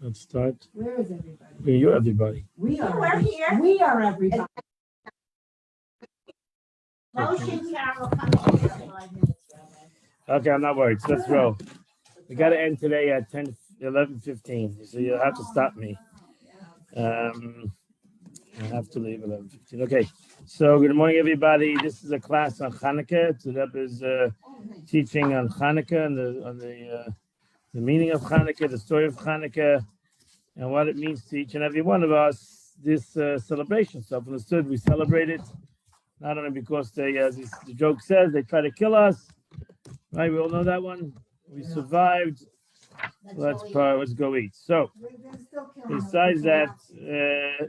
Let's start. Where is everybody? You're everybody. We're here. We are everybody. Motion Carol coming in 5 minutes ago. Okay, I'm not worried. So let's roll. We got to end today at 11:15. So you'll have to stop me. I have to leave 11:15. Okay. So good morning, everybody. This is a class on Chanukah. So that is teaching on Chanukah and the meaning of Chanukah, the story of Chanukah, and what it means to each and every one of us. This celebration. So understood, we celebrate it not only because they, as the joke says, they try to kill us. Right? We all know that one. We survived. Let's go eat. So, besides that,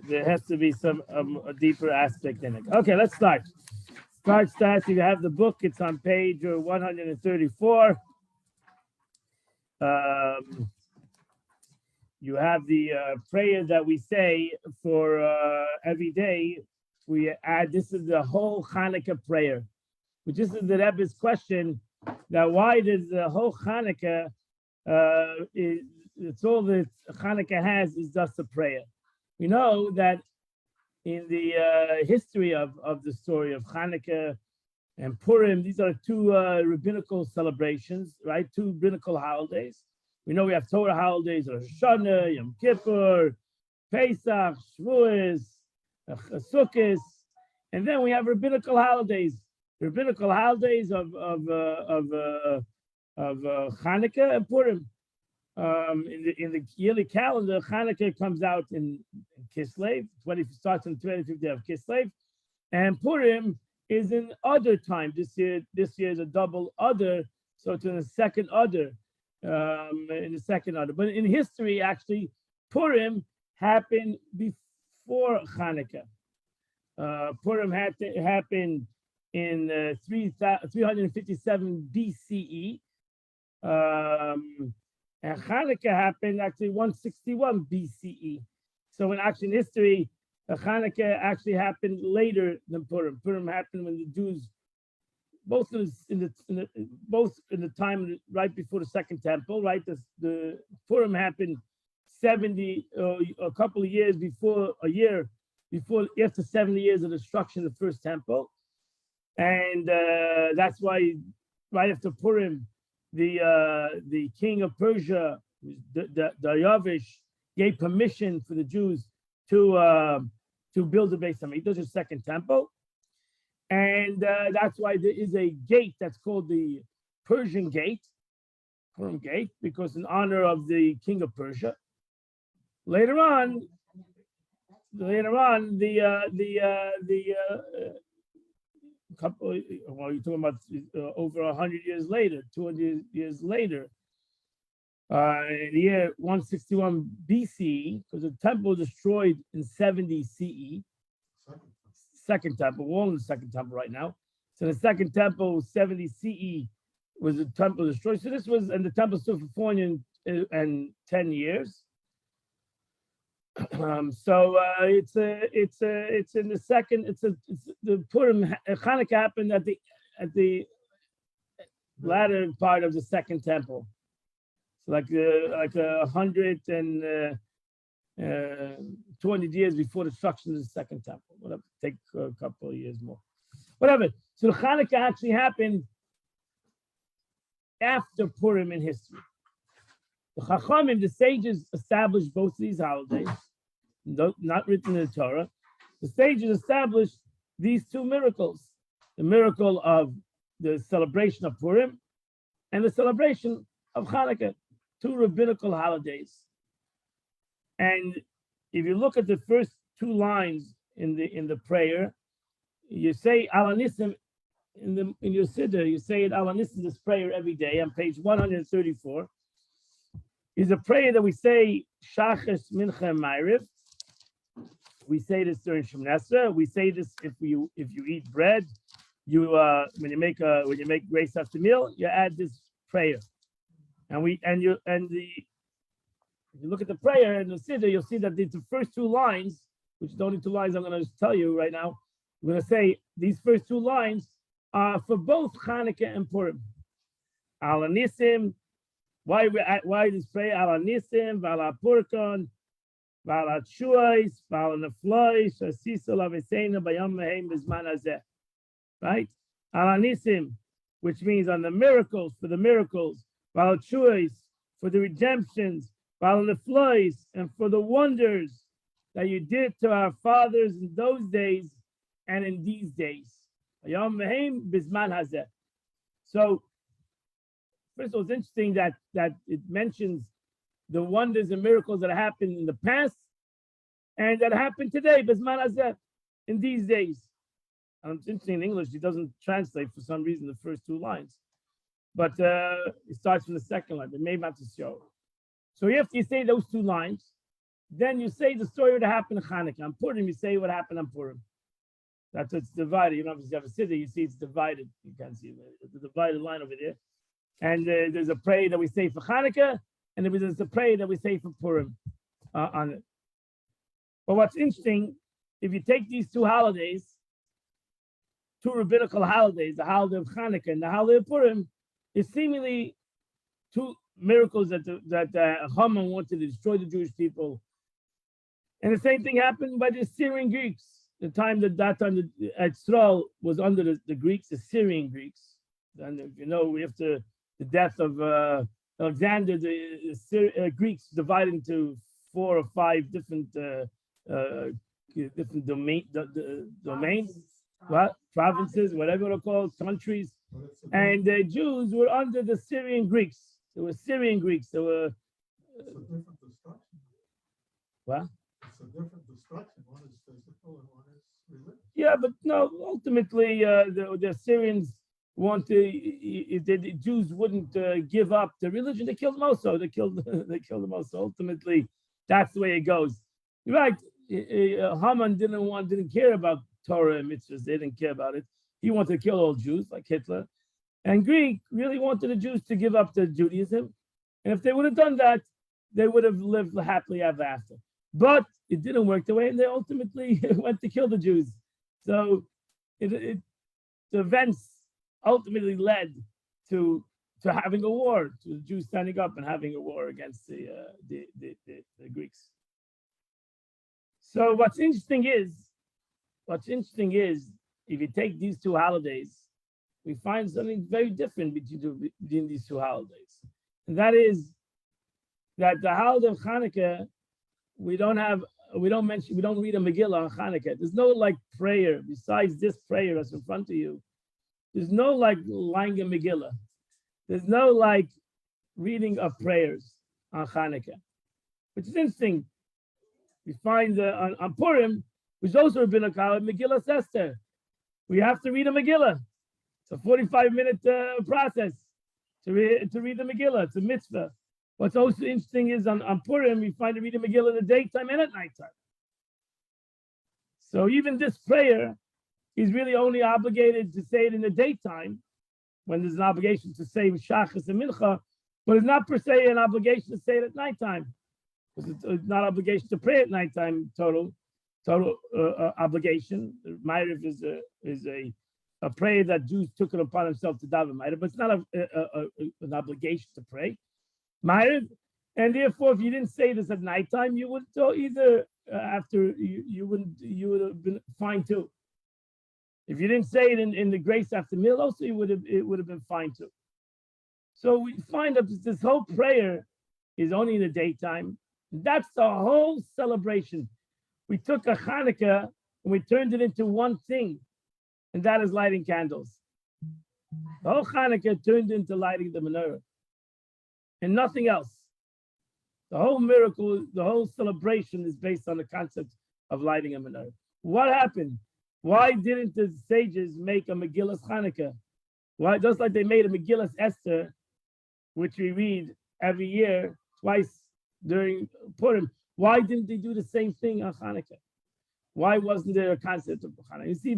there has to be some a deeper aspect in it. Okay, let's start. If you have the book, it's on page 134. You have the prayer that we say for every day. We add, this is the whole Chanukah prayer, which is the Rebbe's question, that why does the whole Chanukah, it's all that Chanukah has is just a prayer. We know that in the history of the story of Chanukah and Purim, these are two rabbinical celebrations, right? Two rabbinical holidays. We know we have Torah holidays, Rosh Hashanah, Yom Kippur, Pesach, Shavuos, Sukkot, and then we have rabbinical holidays of Chanukah and Purim. In the yearly calendar, Chanukah comes out in Kislev. Starts on the 25th day of Kislev, and Purim is in Adar time. This year is a double Adar, so it's in the second Adar. But in history, actually, Purim happened before Chanukah. Purim had to happen in 357 BCE, and Chanukah happened actually 161 BCE. So in history, Chanukah actually happened later than Purim. Purim happened when the Jews, both in the time right before the Second Temple, right? The Purim happened a couple of years before, after 70 years of destruction of the First Temple, and that's why right after Purim, the king of Persia, Darius, gave permission for the Jews to build the Beis Hamikdash, the Second Temple. And that's why there is a gate that's called the Persian Gate, Purim Gate, because in honor of the king of Persia. Later on, you're talking about over 100 years later, 200 years later, in the year 161 BCE, because the temple was destroyed in 70 CE. Second temple, we're all in the second temple right now. So the second temple, 70 CE, was the temple destroyed. So this was, and the temple stood for 410 years. So it's in the second. It's the Purim Chanukah happened at the latter part of the second temple. So like 200 years before the destruction of the second temple. Whatever, take a couple of years more. Whatever. So the Chanukah actually happened after Purim in history. The Chachamim, the sages, established both of these holidays, not written in the Torah. The sages established these two miracles: the miracle of the celebration of Purim and the celebration of Chanukah, two rabbinical holidays. And if you look at the first two lines in the prayer, you say Alanissim in your Siddur, you say it Alanissim, this prayer every day on page 134. Is a prayer that we say Shachas, Mincha, and Ma'ariv. We say this during Shemoneh Esrei. We say this if you eat bread, when you make grace after meal, you add this prayer. And if you look at the prayer in the Siddur, you'll see that the first two lines, which are the only two lines I'm going to tell you right now. I'm going to say these first two lines are for both Chanukah and Purim. Alanissim Why this prayer? Ala nisim, vala purkon, vala chuais, vala neflois, asisa laveseina bayom mehem bizman hazeh. Right? Ala nisim, which means on the miracles, for the miracles, vala chuais, for the redemptions, vala neflois, and for the wonders that you did to our fathers in those days and in these days. Bayom mehem bizman hazeh. So, first of all, it's interesting that it mentions the wonders and miracles that happened in the past and that happened today, Bisman Hazeh, in these days. It's interesting in English, it doesn't translate for some reason the first two lines, but it starts from the second line, but maybe not to show. So if you say those two lines, then you say the story that happened in Chanukah. On Purim, you say what happened on Purim. That's it's divided. You know, if you have a siddur, you see it's divided. You can see the divided line over there. And there's a prayer that we say for Chanukah, and there's a prayer that we say for Purim on it. But what's interesting, if you take these two holidays, two rabbinical holidays, the holiday of Chanukah and the holiday of Purim, is seemingly two miracles that Haman wanted to destroy the Jewish people. And the same thing happened by the Syrian Greeks. The time that Israel was under the Greeks, the Syrian Greeks. And if you know, after the death of Alexander, the Greeks divided into 4 or 5 different domains, provinces, whatever they're called, countries. And the Jews were under the Syrian Greeks. There were Syrian Greeks. There were. It's a different destruction. What? It's a different destruction. One is physical and one is religious. Yeah, but no, ultimately, the Syrians the Jews wouldn't give up the religion. They killed them also. They killed them also. Ultimately, that's the way it goes. You're right. Haman didn't care about Torah and mitzvahs. They didn't care about it. He wanted to kill all Jews, like Hitler. And Greek really wanted the Jews to give up to Judaism. And if they would have done that, they would have lived happily ever after. But it didn't work the way, and they ultimately went to kill the Jews. So the events ultimately led to having a war, to the Jews standing up and having a war against the Greeks. So what's interesting is, if you take these two holidays, we find something very different between these two holidays. And that is that the holiday of Chanukah, we don't read a Megillah on Chanukah. There's no like prayer besides this prayer that's in front of you. There's no like lying a Megillah. There's no like reading of prayers on Chanukah, which is interesting. We find on Purim, which also been a called Megillah Esther. We have to read a Megillah. It's a 45-minute process to read the Megillah. It's a mitzvah. What's also interesting is on Purim, we find to read a Megillah in the daytime and at nighttime. So even this prayer, he's really only obligated to say it in the daytime, when there's an obligation to say Shachas and Mincha, but it's not per se an obligation to say it at nighttime, because it's not obligation to pray at nighttime. Total obligation. Ma'ariv is a prayer that Jews took it upon themselves to daven Ma'ariv, but it's not an obligation to pray Ma'ariv. And therefore, if you didn't say this at nighttime, you would either after you would have been fine too. If you didn't say it in the grace after meal, also it would have been fine too. So we find that this whole prayer is only in the daytime. That's the whole celebration. We took a Chanukah and we turned it into one thing, and that is lighting candles. The whole Chanukah turned into lighting the menorah, and nothing else. The whole miracle, the whole celebration is based on the concept of lighting a menorah. What happened? Why didn't the sages make a Megillas Chanukah? Why, just like they made a Megillas Esther, which we read every year, twice during Purim, why didn't they do the same thing on Chanukah? Why wasn't there a concept of Chanukah? You see,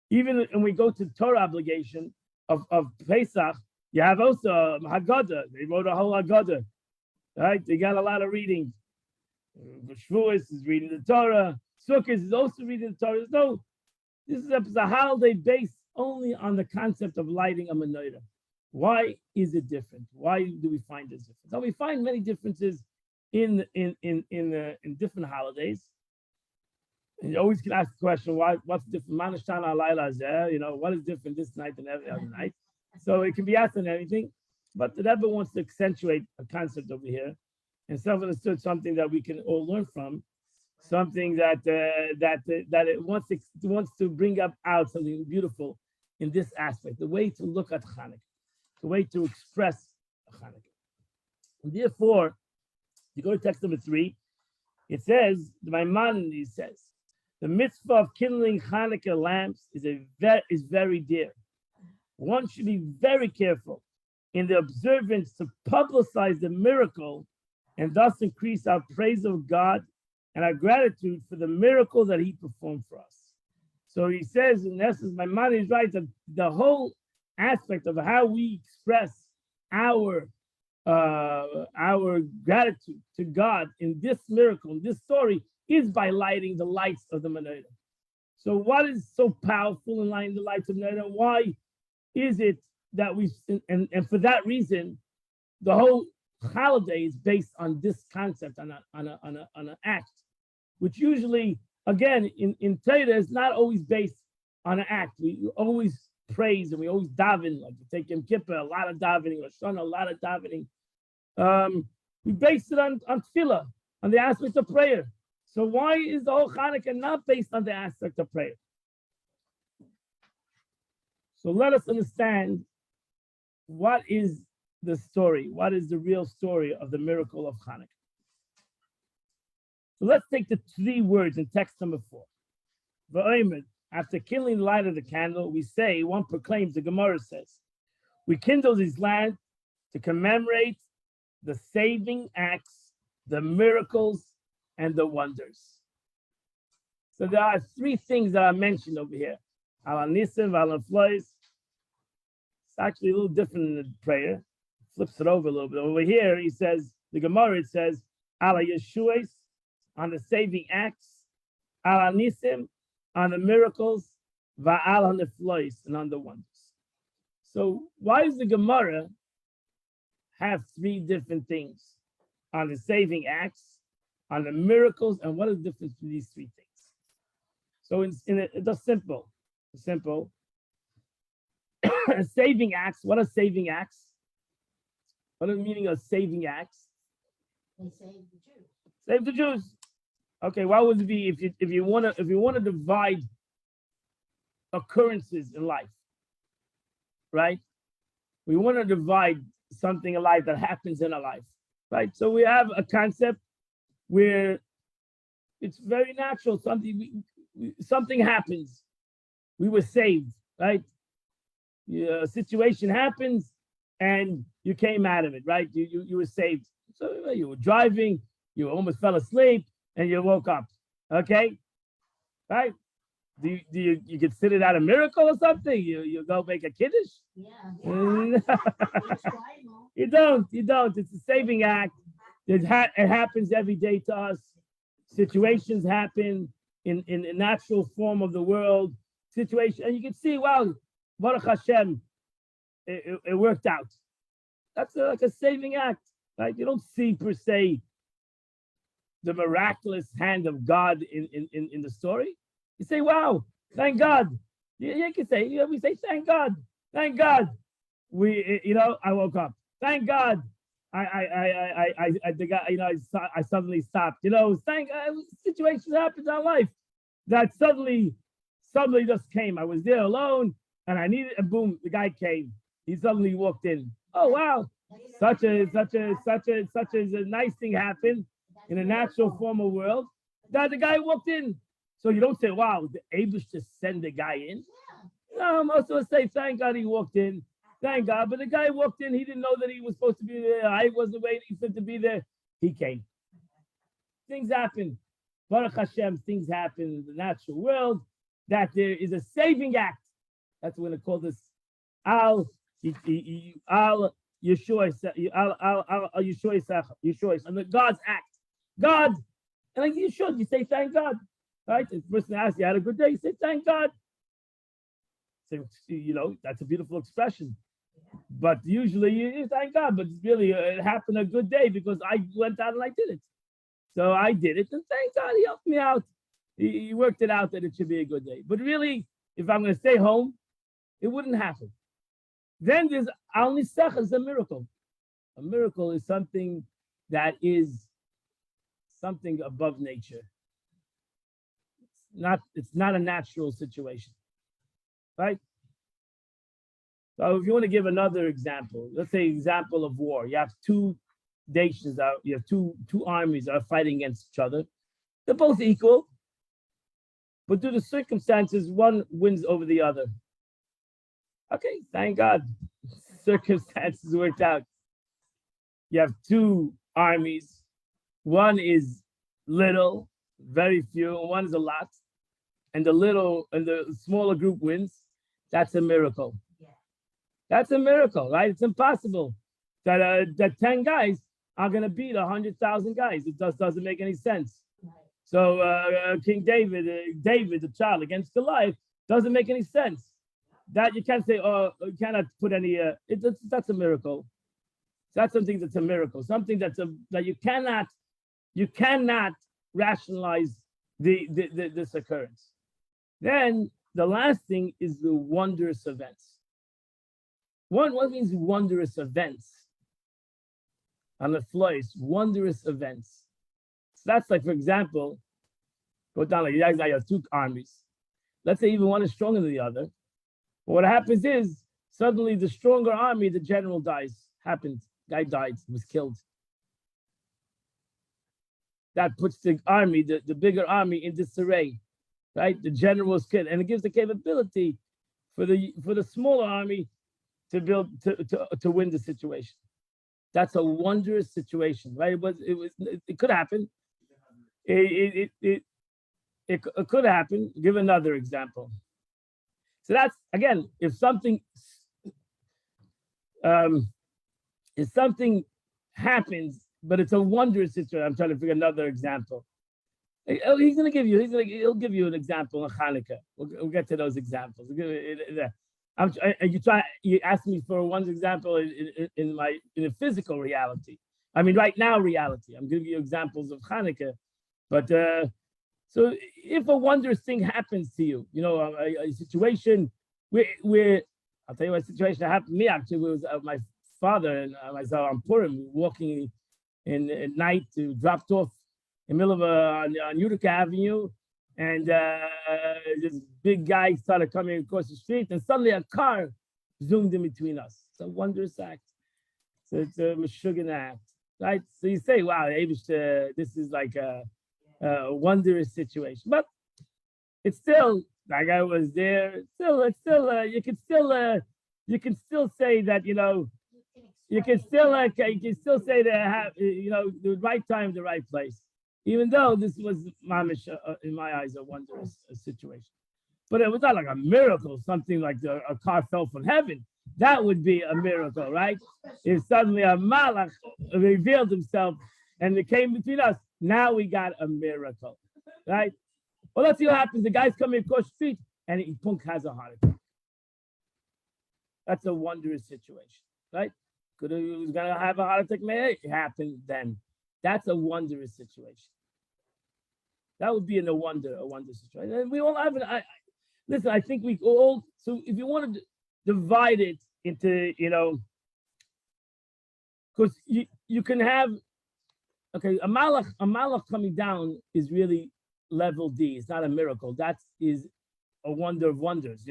even when we go to Torah obligation of Pesach, you have also Haggadah. They wrote a whole Haggadah, right? They got a lot of reading. Shavuos is reading the Torah. Sukkot is also reading the Torah. This is a holiday based only on the concept of lighting a menorah. Why is it different? Why do we find this difference? Now we find many differences in different holidays. And you always can ask the question, what's different? Manashtan alayla zeh, what is different this night than every other night? So it can be asked on anything, but the Rebbe wants to accentuate a concept over here, and self-understood, something that we can all learn from, something that it wants to bring out something beautiful in this aspect, the way to look at Chanukah, the way to express Chanukah. And therefore, you go to text number 3. It says, the Maimonides says, the mitzvah of kindling Chanukah lamps is very dear. One should be very careful in the observance to publicize the miracle and thus increase our praise of God and our gratitude for the miracle that He performed for us. So he says, in essence, Maimonides writes that the whole aspect of how we express our gratitude to God in this miracle, in this story, is by lighting the lights of the menorah. So what is so powerful in lighting the lights of the menorah? Why is it that and for that reason, the whole holiday is based on this concept, on an act, which usually, again, in Torah, is not always based on an act. We always praise and we always daven, like you take Yom Kippur, a lot of davening, Rosh Hashanah, a lot of davening. We base it on tefillah, on the aspect of prayer. So why is the whole Hanukkah not based on the aspect of prayer? So let us understand what is the story, what is the real story of the miracle of Hanukkah. So let's take the 3 words in text number 4. V'omer, after kindling the light of the candle, we say, one proclaims, the Gemara says, we kindle these lamps to commemorate the saving acts, the miracles, and the wonders. So there are 3 things that are mentioned over here. Ala nisim, ala flois. It's actually a little different in the prayer. Flips it over a little bit. Over here, he says, the Gemara, it says, ala yeshuas, on the saving acts, ala nisim, on the miracles, va'al on the flois, and on the wonders. So why does the Gemara have 3 different things? On the saving acts, on the miracles, and what is the difference between these 3 things? So it's simple. Simple. Saving acts. What are saving acts? What is the meaning of saving acts? They saved the Jews. Save the Jews. Okay, what would it be if you want to divide occurrences in life, right? We want to divide something in life that happens in our life, right? So we have a concept where it's very natural. Something happens. We were saved, right? A situation happens and you came out of it, right? You were saved. So you were driving, you almost fell asleep, and you woke up. Okay, right? Do you consider that a miracle or something? You go make a kiddush? Yeah. You don't. It's a saving act. It happens every day to us. Situations happen in the natural form of the world. Situation, and you can see, wow, Baruch Hashem, it worked out. That's like a saving act, right? You don't see per se the miraculous hand of God in the story. You say, wow, thank God. You can say, we say, thank God. I woke up. Thank God. I suddenly stopped. Situations happen in our life that suddenly just came. I was there alone and I needed, and boom, the guy came. He suddenly walked in. Oh wow, such a nice thing happened in a natural formal world that the guy walked in. So you don't say, wow, the Abish just send the guy in. No, I'm also say, thank God he walked in. Thank God. But the guy walked in, he didn't know that he was supposed to be there. I wasn't waiting for him to be there. He came. Things happen. Baruch Hashem, things happen in the natural world, that there is a saving act. That's what we're going to call this. Al Yeshua, and the God's act. God, and like you should, you say thank God, right? If the person asks you had a good day, you say thank God. So that's a beautiful expression. But usually you thank God, but really it happened a good day because I went out and I did it. So I did it, and thank God he helped me out. He worked it out that it should be a good day. But really, if I'm going to stay home, it wouldn't happen. Then there's only sech is a miracle. A miracle is something that is something above nature. It's not a natural situation, right? So if you want to give another example, let's say example of war. You have two nations out, you have two armies are fighting against each other. They're both equal, but due to circumstances, one wins over the other. Okay, thank God. Circumstances worked out. You have two armies. One is little, very few, and one is a lot. And the smaller group wins. That's a miracle. Yeah. That's a miracle, right? It's impossible that 10 guys are going to beat 100,000 guys. It doesn't make any sense. Right. So King David, the child against Goliath, doesn't make any sense. That you can't say, oh, you cannot put any. That's a miracle. That's something that's a miracle. Something that you cannot rationalize this occurrence. Then the last thing is the wondrous events. What means wondrous events? On the floors, wondrous events. So that's like, for example, go down like you guys have two armies. Let's say even one is stronger than the other. But what happens is suddenly the stronger army, the general dies. Happened. Guy died, was killed. That puts the army, the bigger army, in disarray, right? The general is killed, and it gives the capability for the smaller army to win the situation. That's a wondrous situation, right? It could happen. It could happen. Give another example. So that's again, if something happens, but it's a wondrous situation. I'm trying to figure another example. He'll give you an example in Chanukah. We'll get to those examples. You asked me for one example in a physical reality. I mean, right now reality. I'm giving you examples of Chanukah, but so if a wondrous thing happens to you, a situation where I'll tell you what situation that happened to me. Actually, it was my father and myself on Purim walking at night to dropped off in the middle of on Utica Avenue. And this big guy started coming across the street, and suddenly a car zoomed in between us. It's a wondrous act. So it's a Meshuggah act, right? So you say, wow, this is like a wondrous situation. But it's still, like I was there, you can still say that, you can still say that the right time, the right place. Even though this was, mamish, in my eyes, a wondrous situation. But it was not like a miracle, something like a car fell from heaven. That would be a miracle, right? If suddenly a malach revealed himself and it came between us, now we got a miracle, right? Well, let's see what happens. The guy's coming across the street and he has a heart attack. That's a wondrous situation, right? He was going to have a heart attack, man. It happened then. That's a wondrous situation. That would be a wonder situation. And we all have it. Listen, I think we all, so if you want to divide it into, because you can have, okay, a malach coming down is really level D. It's not a miracle. That is a wonder of wonders,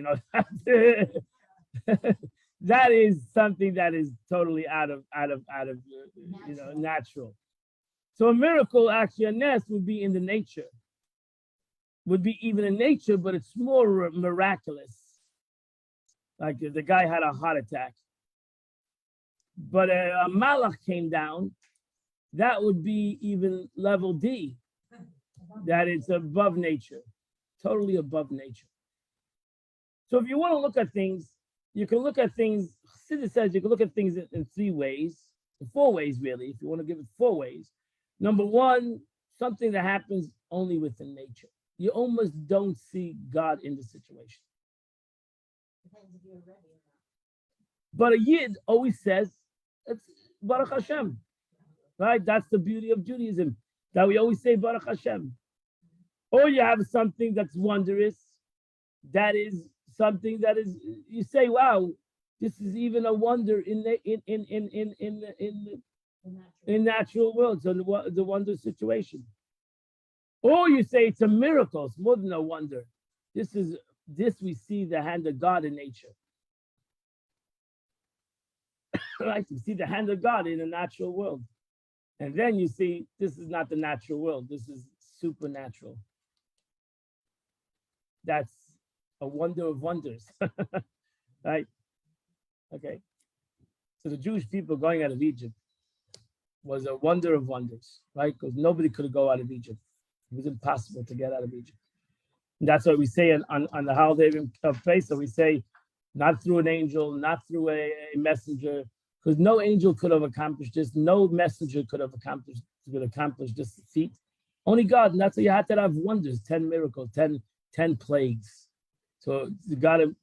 That is something that is totally out of natural. So a miracle, actually, a nest would be in the nature, would be even in nature, but it's more miraculous. Like the guy had a heart attack, but a malach came down, that would be even level D, that it's above nature, totally above nature. So if you want to look at things, you can look at things, Chassidus says you can look at things in 3 ways, in 4 ways really, if you want to give it 4 ways. Number one, something that happens only within nature. You almost don't see God in the situation. Depends if you're ready or But a Yid always says, it's Baruch Hashem, right? That's the beauty of Judaism, that we always say Baruch Hashem. Or you have something that's wondrous, that is something that is, you say, wow, this is even a wonder in the in natural world, so the wonder situation. Or you say it's a miracle, it's more than a wonder. This we see the hand of God in nature. Right? You see the hand of God in the natural world. And then you see this is not the natural world, this is supernatural. That's a wonder of wonders. Right? Okay. So the Jewish people going out of Egypt was a wonder of wonders, right? Because nobody could go out of Egypt. It was impossible to get out of Egypt. And that's what we say on the holiday of Pesach. We say, not through an angel, not through a messenger, because no angel could have accomplished this. No messenger could have accomplished this feat. Only God. And that's why you had to have wonders, 10 miracles, 10 plagues. So God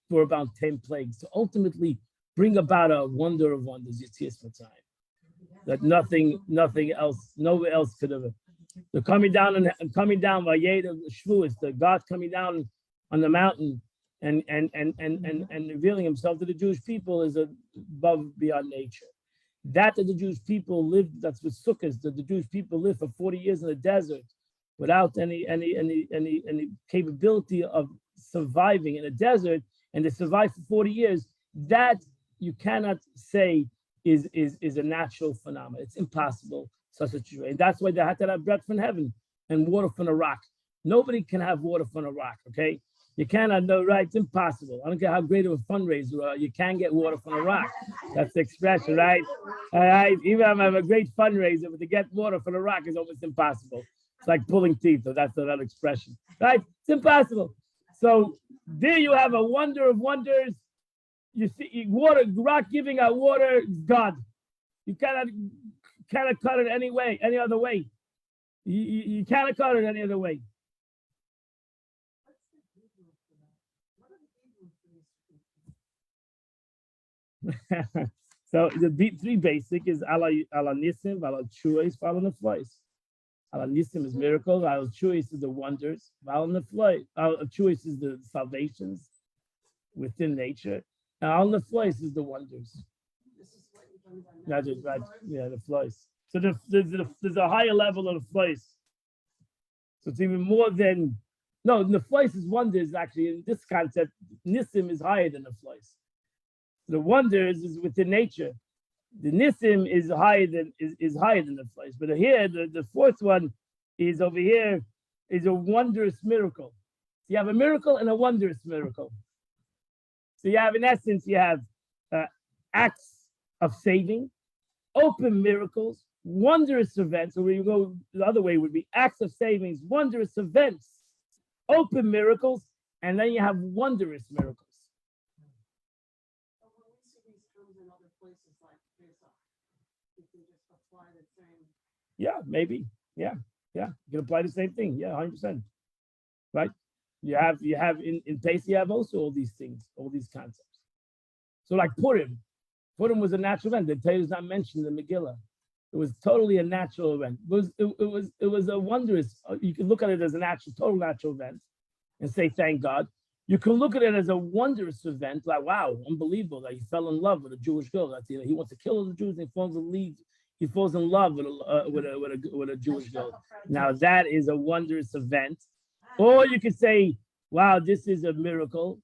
brought about 10 plagues to ultimately bring about a wonder of wonders, Yetzias Mitzrayim. That nothing else, nobody else could have. The coming down by Yed of Shavuos, the God coming down on the mountain and revealing himself to the Jewish people is above beyond nature. That the Jewish people lived, that's with Sukkot, that the Jewish people lived for 40 years in the desert without any capability of surviving in a desert, and they survived for 40 years. That you cannot say is a natural phenomenon. It's impossible, such a situation. That's why they had to have bread from heaven and water from a rock. Nobody can have water from a rock, okay? You cannot know, right? It's impossible. I don't care how great of a fundraiser you are, you can't get water from a rock. That's the expression, right? All right, even if I have a great fundraiser, but to get water from a rock is almost impossible. It's like pulling teeth, so that's another expression, right? It's impossible. So there you have a wonder of wonders. You see, water, rock giving out water is God. You cannot cut it any way, any other way. You cannot cut it any other way. So the three basic is ala nisim, ala chuis, ala neflois. Ala nisim is miracles, ala chuis is the wonders, ala neflois, ala chuis is the salvations within nature, and ala neflois is the wonders. Not just right, yeah, the flois. So there's a higher level of the flois. So it's even more than the flois is wonders actually in this concept. Nisim is higher than the flois. The wonders is within nature. The nisim is higher than the flois. But here the fourth one is over here is a wondrous miracle. So you have a miracle and a wondrous miracle. So you have, in essence, you have acts of saving, open miracles, wondrous events. So where you go the other way would be acts of savings, wondrous events, open miracles, and then you have wondrous miracles. But when we see these terms in other places like Pesach, you can just apply the same. Yeah, maybe. Yeah. You can apply the same thing. Yeah, 100%. Right? You have in Pesach, you have also all these things, all these concepts. So like Purim was a natural event. The Torah is not mentioned in the Megillah. It was totally a natural event. It was a wondrous. You can look at it as a total natural event, and say thank God. You can look at it as a wondrous event, like wow, unbelievable that he fell in love with a Jewish girl. That's he wants to kill all the Jews, and he falls in love with a Jewish girl. Now that is a wondrous event. Or you could say, wow, this is a miracle.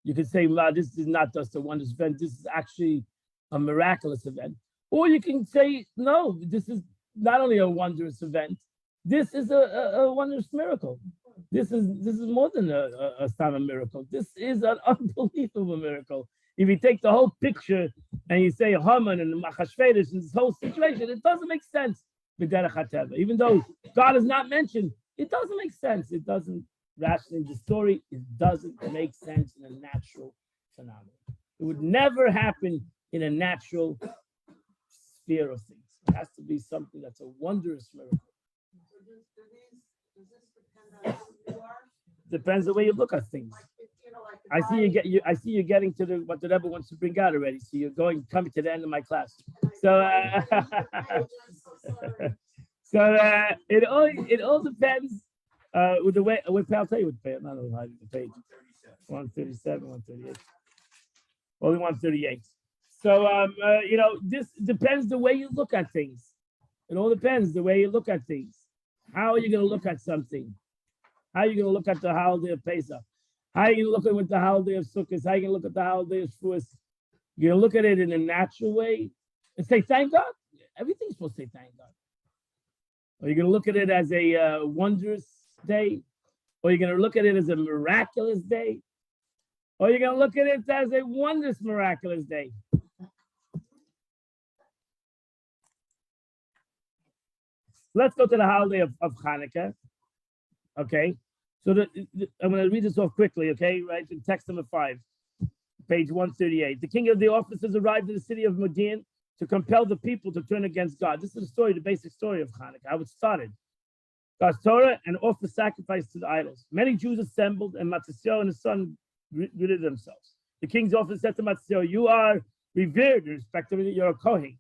You could say, wow, this is not just a wondrous event. This is actually a miraculous event. Or you can say, no, this is not only a wondrous event, this is a wondrous miracle. This is more than a Stama miracle. This is an unbelievable miracle. If you take the whole picture and you say Haman and Machashverosh and this whole situation, it doesn't make sense. Even though God is not mentioned, it doesn't make sense. It doesn't rationally the story. It doesn't make sense in a natural phenomenon. It would never happen in a natural sphere of things. It has to be something that's a wondrous miracle. Does this depend on who you are? Depends the way you look at things. Like, like I see I see you getting to what the Rebbe wants to bring out already. So you're coming to the end of my class. So, it all depends. With the way I'll tell you what page. Not the page. 137, 138. Only 138. So this depends the way you look at things. It all depends the way you look at things. How are you going to look at something? How are you going to look at the holiday of Pesach? How are you going to look at the holiday of Sukkot? How are you going to look at the holiday of Shavuos? You're going to look at it in a natural way and say, thank God. Everything's supposed to say thank God. Or you're going to look at it as a wondrous day. Or you're going to look at it as a miraculous day. Or you're going to look at it as a wondrous, miraculous day. Let's go to the holiday of Chanukah. Okay. So I'm going to read this off quickly, okay? Right, in text number 5, page 138. The king of the officers arrived in the city of Modi'in to compel the people to turn against God. This is the story, the basic story of Chanukah, how it started. God's Torah and offer sacrifice to the idols. Many Jews assembled, and Matisyahu and his son rid themselves. The king's officer said to Matisyahu, "You are revered, respectively, you're a Kohen.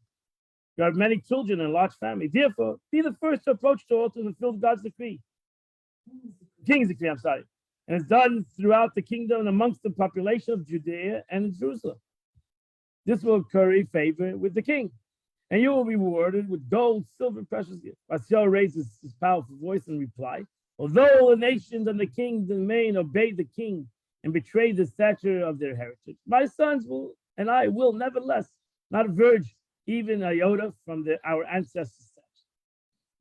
You have many children and a large family. Therefore, be the first to approach the altar and fulfill God's decree." King's decree, I'm sorry. And it's done throughout the kingdom and amongst the population of Judea and Jerusalem. This will curry favor with the king, and you will be rewarded with gold, silver, precious gifts. Matisyahu raises his powerful voice and replied, "Although the nations and the kings in Maine obey the king and betray the stature of their heritage, my sons will and I will nevertheless not verge even a iota from our ancestors' steps.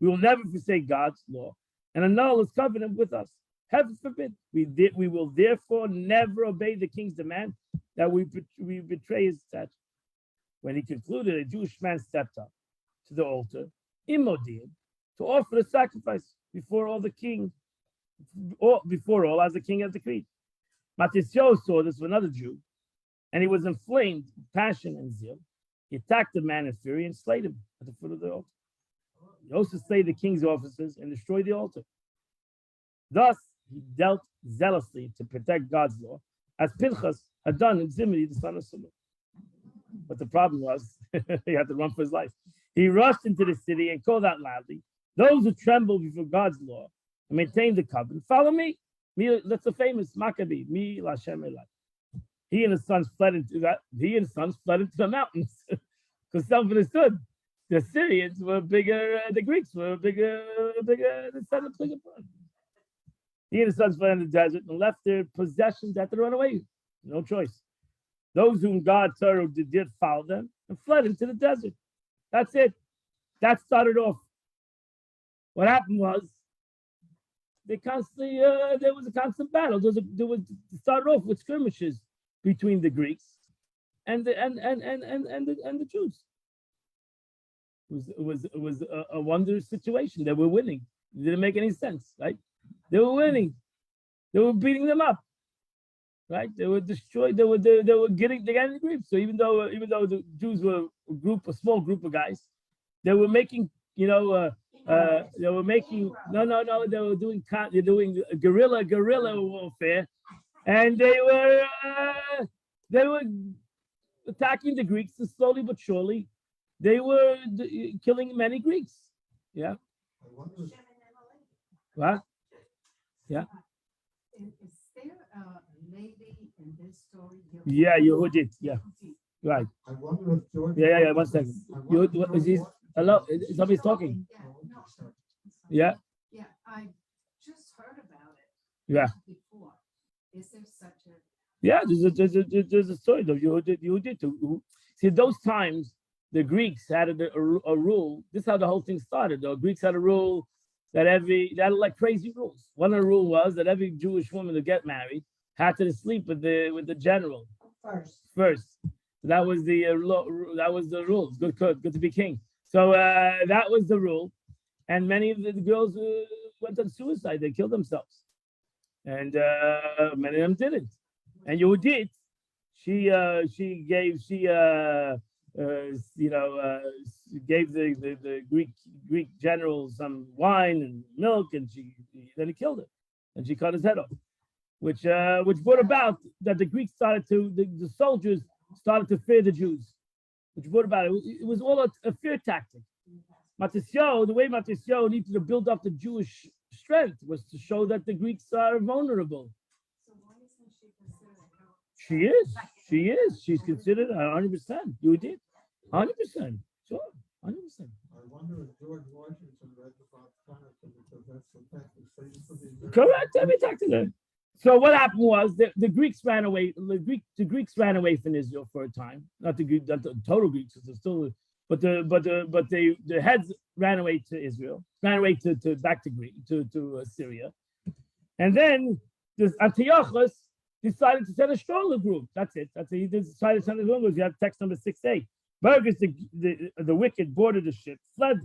We will never forsake God's law and annul his covenant with us. Heaven forbid. We will therefore never obey the king's demand that we betray his statute." When he concluded, a Jewish man stepped up to the altar in Modi'in to offer a sacrifice before all, as the king had decreed. Matisyahu saw this with another Jew, and he was inflamed with passion and zeal. He attacked the man in fury and slayed him at the foot of the altar. He also slayed the king's officers and destroyed the altar. Thus, he dealt zealously to protect God's law, as Pinchas had done in Zimri, the son of Saul. But the problem was, he had to run for his life. He rushed into the city and called out loudly, "Those who tremble before God's law and maintain the covenant, follow me." That's a famous Maccabee, me Lashem Elai. He and his sons fled into the mountains because some understood the Syrians were bigger, the Greeks were bigger, the son of bigger. He and his sons fled in the desert and left their possessions, had to run away. No choice. Those whom God Torah did follow them and fled into the desert. That's it. That started off. What happened was they constantly there was a constant battle. There was started off with skirmishes between the Greeks and the Jews. It was a wondrous situation. They were winning. It didn't make any sense, right? They were winning. They were beating them up, right? They were destroyed. They were getting the Greeks. So even though the Jews were a small group of guys, they were making they were doing guerrilla warfare, and they were attacking the Greeks, and slowly but surely they were killing many Greeks. Yeah. What? Yeah. Is there a lady in this story? Yeah, Yehudit. Yeah. Right. I wonder if George. Yeah. 1 second. Is he? Hello. Somebody's talking. Yeah. Yeah, I just heard about it. Yeah. Before. Is there such a? Yeah, there's a story though. Yehudit. See, those times the Greeks had a rule. This is how the whole thing started. The Greeks had a rule that they had like crazy rules. One of the rules was that every Jewish woman to get married had to sleep with the general first. That was the rule. Good to be king. So that was the rule, and many of the girls went on suicide. They killed themselves, and many of them didn't. And Yehudit, she gave the Greek general some wine and milk, and then he killed her, and she cut his head off. which brought about that the Greeks the soldiers started to fear the Jews, which brought about it was all a fear tactic. Matisyahu, the way Matisyahu needed to build up the Jewish strength was to show that the Greeks are vulnerable. So why isn't she considered? She is. She's considered 100%. You did 100%. Sure, 100%. I wonder if George Washington read about Chanukah because that's the fact that Satan for the American. Correct. Let me talk to them. So what happened was the Greeks ran away. The Greeks ran away from Israel for a time. Not the total Greeks. It's still, but the heads ran away to Israel. Ran away to back to Greece to Syria, and then this Antiochus decided to send a stronger group. That's it. He decided to send a stronger group. You have text number 6a. Burgers, the wicked, boarded the ship, fled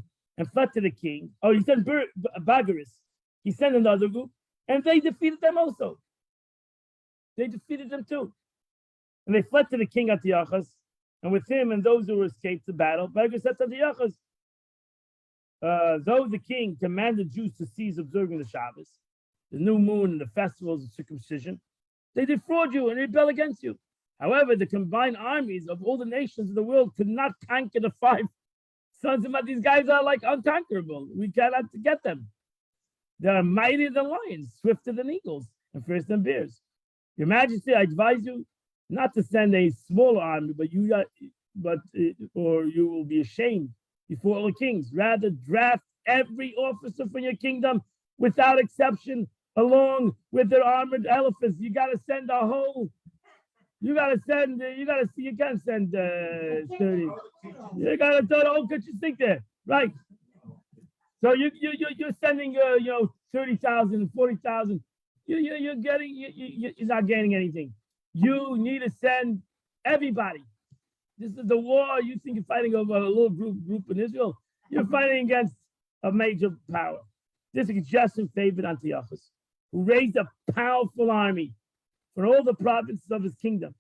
to the king. Oh, he sent Bagaris. He sent another group, and they defeated them also. They defeated them too. And they fled to the king Antiochus, and with him and those who escaped the battle, Bagaris said to Antiochus, though the king commanded Jews to cease observing the Shabbos, the new moon, and the festivals of circumcision, they defraud you and rebel against you. However, the combined armies of all the nations of the world could not conquer the 5 sons of God. These guys are like unconquerable. We cannot get them. They are mightier than lions, swifter than eagles, and fiercer than bears. Your Majesty, I advise you not to send a small army, or you will be ashamed before all kings. Rather, draft every officer from your kingdom without exception, along with their armored elephants. You got to send a whole. You can't send 30. You got to throw the whole country sink there, right? So you're sending 30,000, 40,000. You're not getting anything. You need to send everybody. This is the war. You think you're fighting over a little group in Israel? You're fighting against a major power. This suggestion favored Antiochus, who raised a powerful army for all the provinces of his kingdom.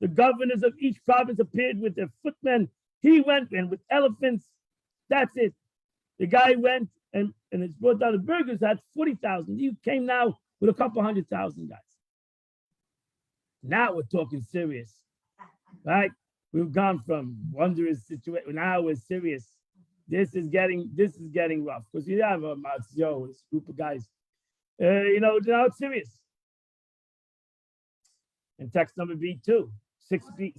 The governors of each province appeared with their footmen. He went in with elephants. That's it. The guy went and it's brought down the burghers had 40,000. He came now with a couple 100,000 guys. Now we're talking serious, right? We've gone from wondrous situation. Now we're serious. This is getting rough because you have a Matzio, this group of guys. Now it's serious. And text number B2, 6B.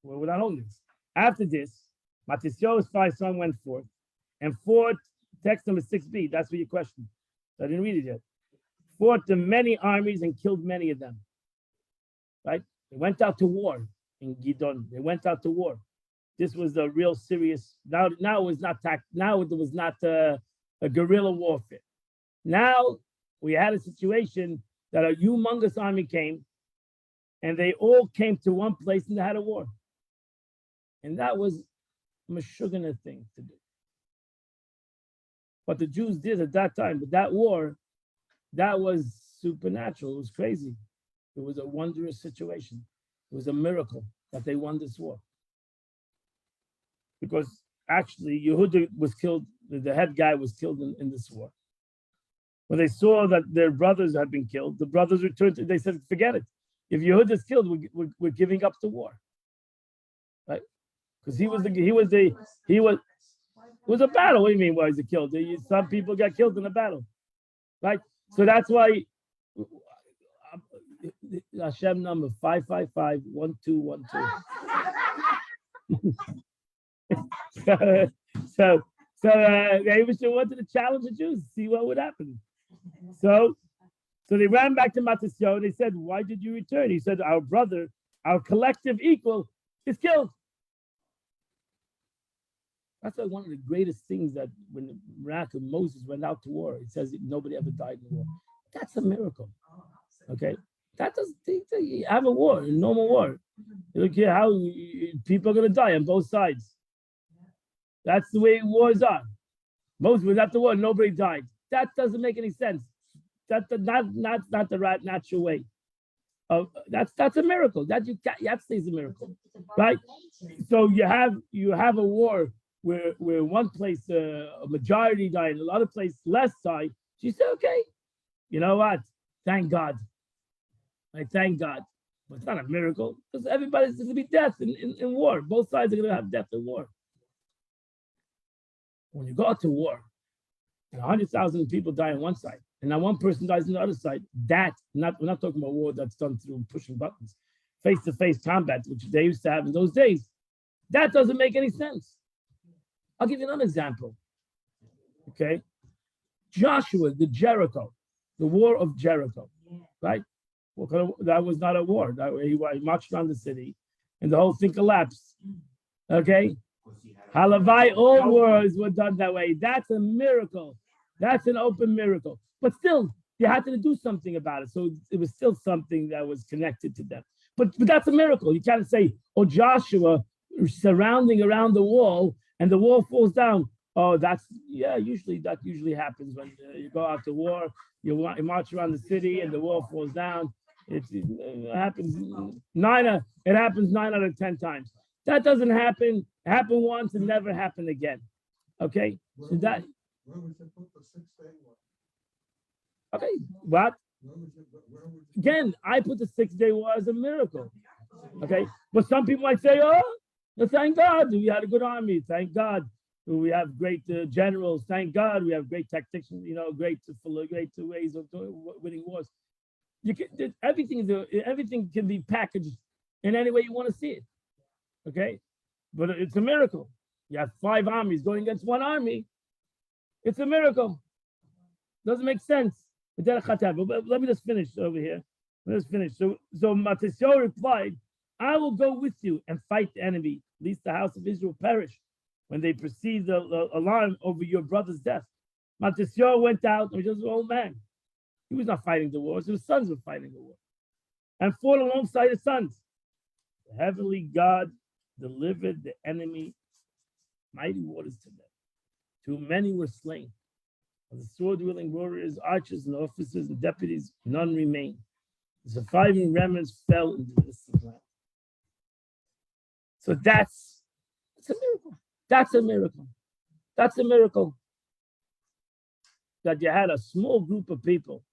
Well, we're not holding this. After this, Matisyahu's 5 sons went forth and fought. Text number 6B. That's what your question. I didn't read it yet. Fought the many armies and killed many of them. Right? They went out to war in Gidon. They went out to war. This was a real serious. Now it was not Now it was not a guerrilla warfare. Now we had a situation that a humongous army came, and they all came to one place and they had a war. And that was a meshugana thing to do. What the Jews did at that time, but that war, that was supernatural. It was crazy. It was a wondrous situation. It was a miracle that they won this war. Because actually, Yehuda was killed, the head guy was killed in this war. When they saw that their brothers had been killed, the brothers returned. They said, "Forget it. If Yehuda is killed, we're giving up the war." Right? Because it was a battle. What do you mean? Why is it killed? Some people got killed in a battle, right? So that's why Hashem number 555-1212. So they wanted to challenge the Jews, see what would happen. So they ran back to Matisyahu. They said, "Why did you return?" He said, "Our brother, our collective equal, is killed." That's like one of the greatest things that when the miracle Moses went out to war, it says nobody ever died in the war. That's a miracle. Okay, that doesn't you have a war, a normal war. You look here how people are going to die on both sides. That's the way wars are. Moses was at the war, nobody died. That doesn't make any sense. That's not the right natural way. That's a miracle. That you have to say is a miracle, right? So you have a war where one place a majority died, a lot of places less died. She said, okay, you know what? Thank God. I thank God. But it's not a miracle because everybody's going to be death in war. Both sides are going to have death in war. When you go out to war, and 100,000 people die on one side, and now one person dies on the other side, we're not talking about war that's done through pushing buttons, face-to-face combat, which they used to have in those days. That doesn't make any sense. I'll give you another example. Okay? Joshua, the war of Jericho, right? That was not a war. He marched around the city, and the whole thing collapsed. Okay? Halavai, all wars were done that way. That's a miracle. That's an open miracle. But still, you had to do something about it. So it was still something that was connected to them. But that's a miracle. You can't say, oh, Joshua surrounding around the wall and the wall falls down. Oh, that usually happens when you go out to war. You march around the city and the wall falls down. It happens 9 out of 10 times. That doesn't happen. Happened once and never happened again. Okay, so that. Where would you put the 6-day one? Okay, what? Where would you Again, I put the 6-day war as a miracle. Okay, but some people might say, "Oh, well, thank God we had a good army. Thank God we have great generals. Thank God we have great tacticians. Great ways of winning wars." Everything can be packaged in any way you want to see it. Okay, but it's a miracle. You have 5 armies going against 1 army. It's a miracle. Doesn't make sense. But let me just finish over here. Let's finish. So Matisyahu replied, "I will go with you and fight the enemy, lest the house of Israel perish when they perceive the alarm over your brother's death." Matisyahu went out and was just an old man. He was not fighting the wars. His sons were fighting the war and fought alongside his sons. The heavenly God delivered the enemy mighty waters to them. Too many were slain. Of the sword-wielding warriors, archers, and officers and deputies, none remained. The surviving remnants fell into the distant land. So that's a miracle. That's a miracle. That's a miracle. That you had a small group of people,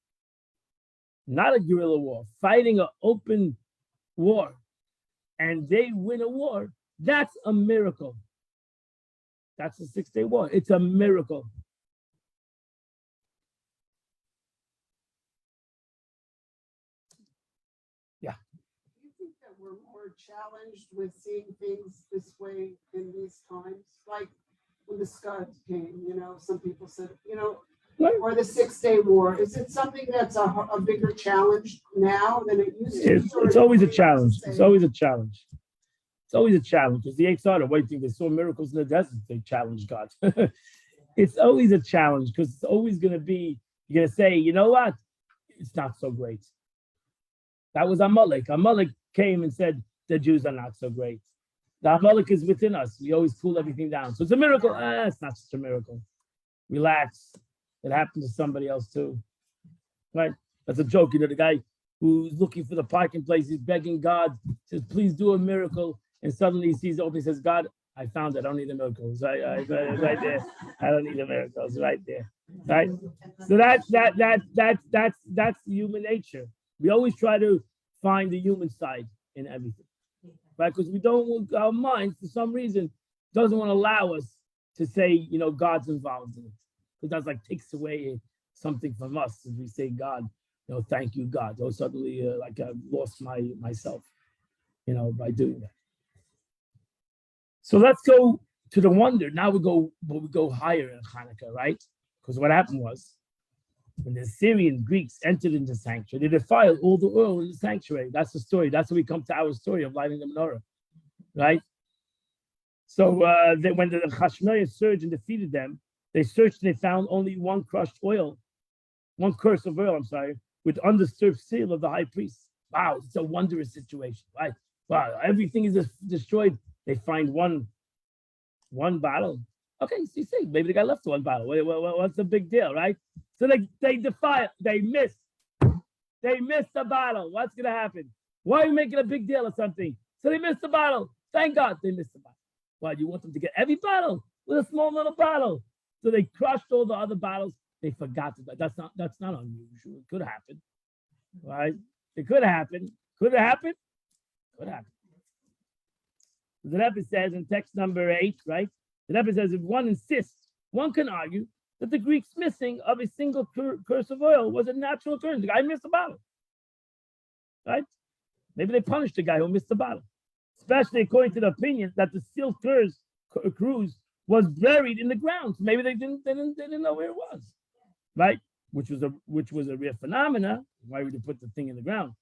not a guerrilla war, fighting an open war, and they win a war. That's a miracle. That's a 6-day war. It's a miracle. Yeah. Do you think that we're more challenged with seeing things this way in these times? Like when the Scots came, some people said, or the 6-day war. Is it something that's a bigger challenge now than it used to be? It's always a challenge. It's always a challenge. It's always a challenge because the Exodus, waiting, they saw miracles in the desert, they challenged God. It's always a challenge because it's always going to be, you're going to say, you know what? It's not so great. That was Amalek. Amalek came and said, the Jews are not so great. The Amalek is within us. We always cool everything down. So it's a miracle. It's not such a miracle. Relax. It happened to somebody else too. Right? That's a joke. The guy who's looking for the parking place, he's begging God, says, please do a miracle. And suddenly he sees it open, he says, God, I found it. I don't need a miracle. It's right there. I don't need a miracle. It's right there. Right? So that's human nature. We always try to find the human side in everything. Right? Because our minds, for some reason, doesn't want to allow us to say, God's involved in it. Because that takes away something from us. If we say, God, thank you, God. Or suddenly, I've lost myself, by doing that. So let's go to the wonder. Now we go higher in Chanukah, right? Because what happened was, when the Syrian Greeks entered into the sanctuary, they defiled all the oil in the sanctuary. That's the story. That's how we come to our story of lighting the menorah, right? So when the Hashmonaim surged and defeated them, they searched and they found only one curse of oil, with undisturbed seal of the high priest. Wow, it's a wondrous situation, right? Wow, everything is destroyed. They find one bottle. Okay, so you see, maybe the guy left one bottle. What's the big deal, right? So they miss the bottle. What's gonna happen? Why are you making a big deal of something? So they missed the bottle. Thank God they missed the bottle. Why, you want them to get every bottle with a small little bottle? So they crushed all the other bottles. they forgot to. That's not unusual. It could happen, right? It could happen. Could it happen? Could happen. The Rebbe says in text number 8, right? The Rebbe says if one insists, one can argue that the Greek's missing of a single curse of oil was a natural occurrence. The guy missed the bottle, right? Maybe they punished the guy who missed the bottle, especially according to the opinion that the sealed cruse was buried in the ground. So maybe they didn't know where it was, right? Which was a real phenomena. Why would you put the thing in the ground?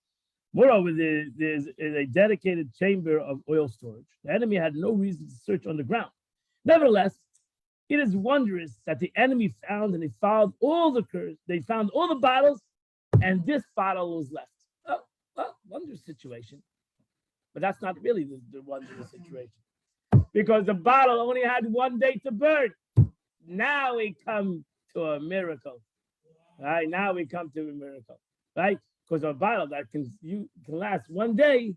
Moreover, there's a dedicated chamber of oil storage. The enemy had no reason to search underground. Nevertheless, it is wondrous that the enemy found and they found all the curse. They found all the bottles, and this bottle was left. Oh, well, wondrous situation. But that's not really the wondrous situation. Because the bottle only had one day to burn. Now we come to a miracle. Right? Now we come to a miracle. Right? Because a bottle that can last one day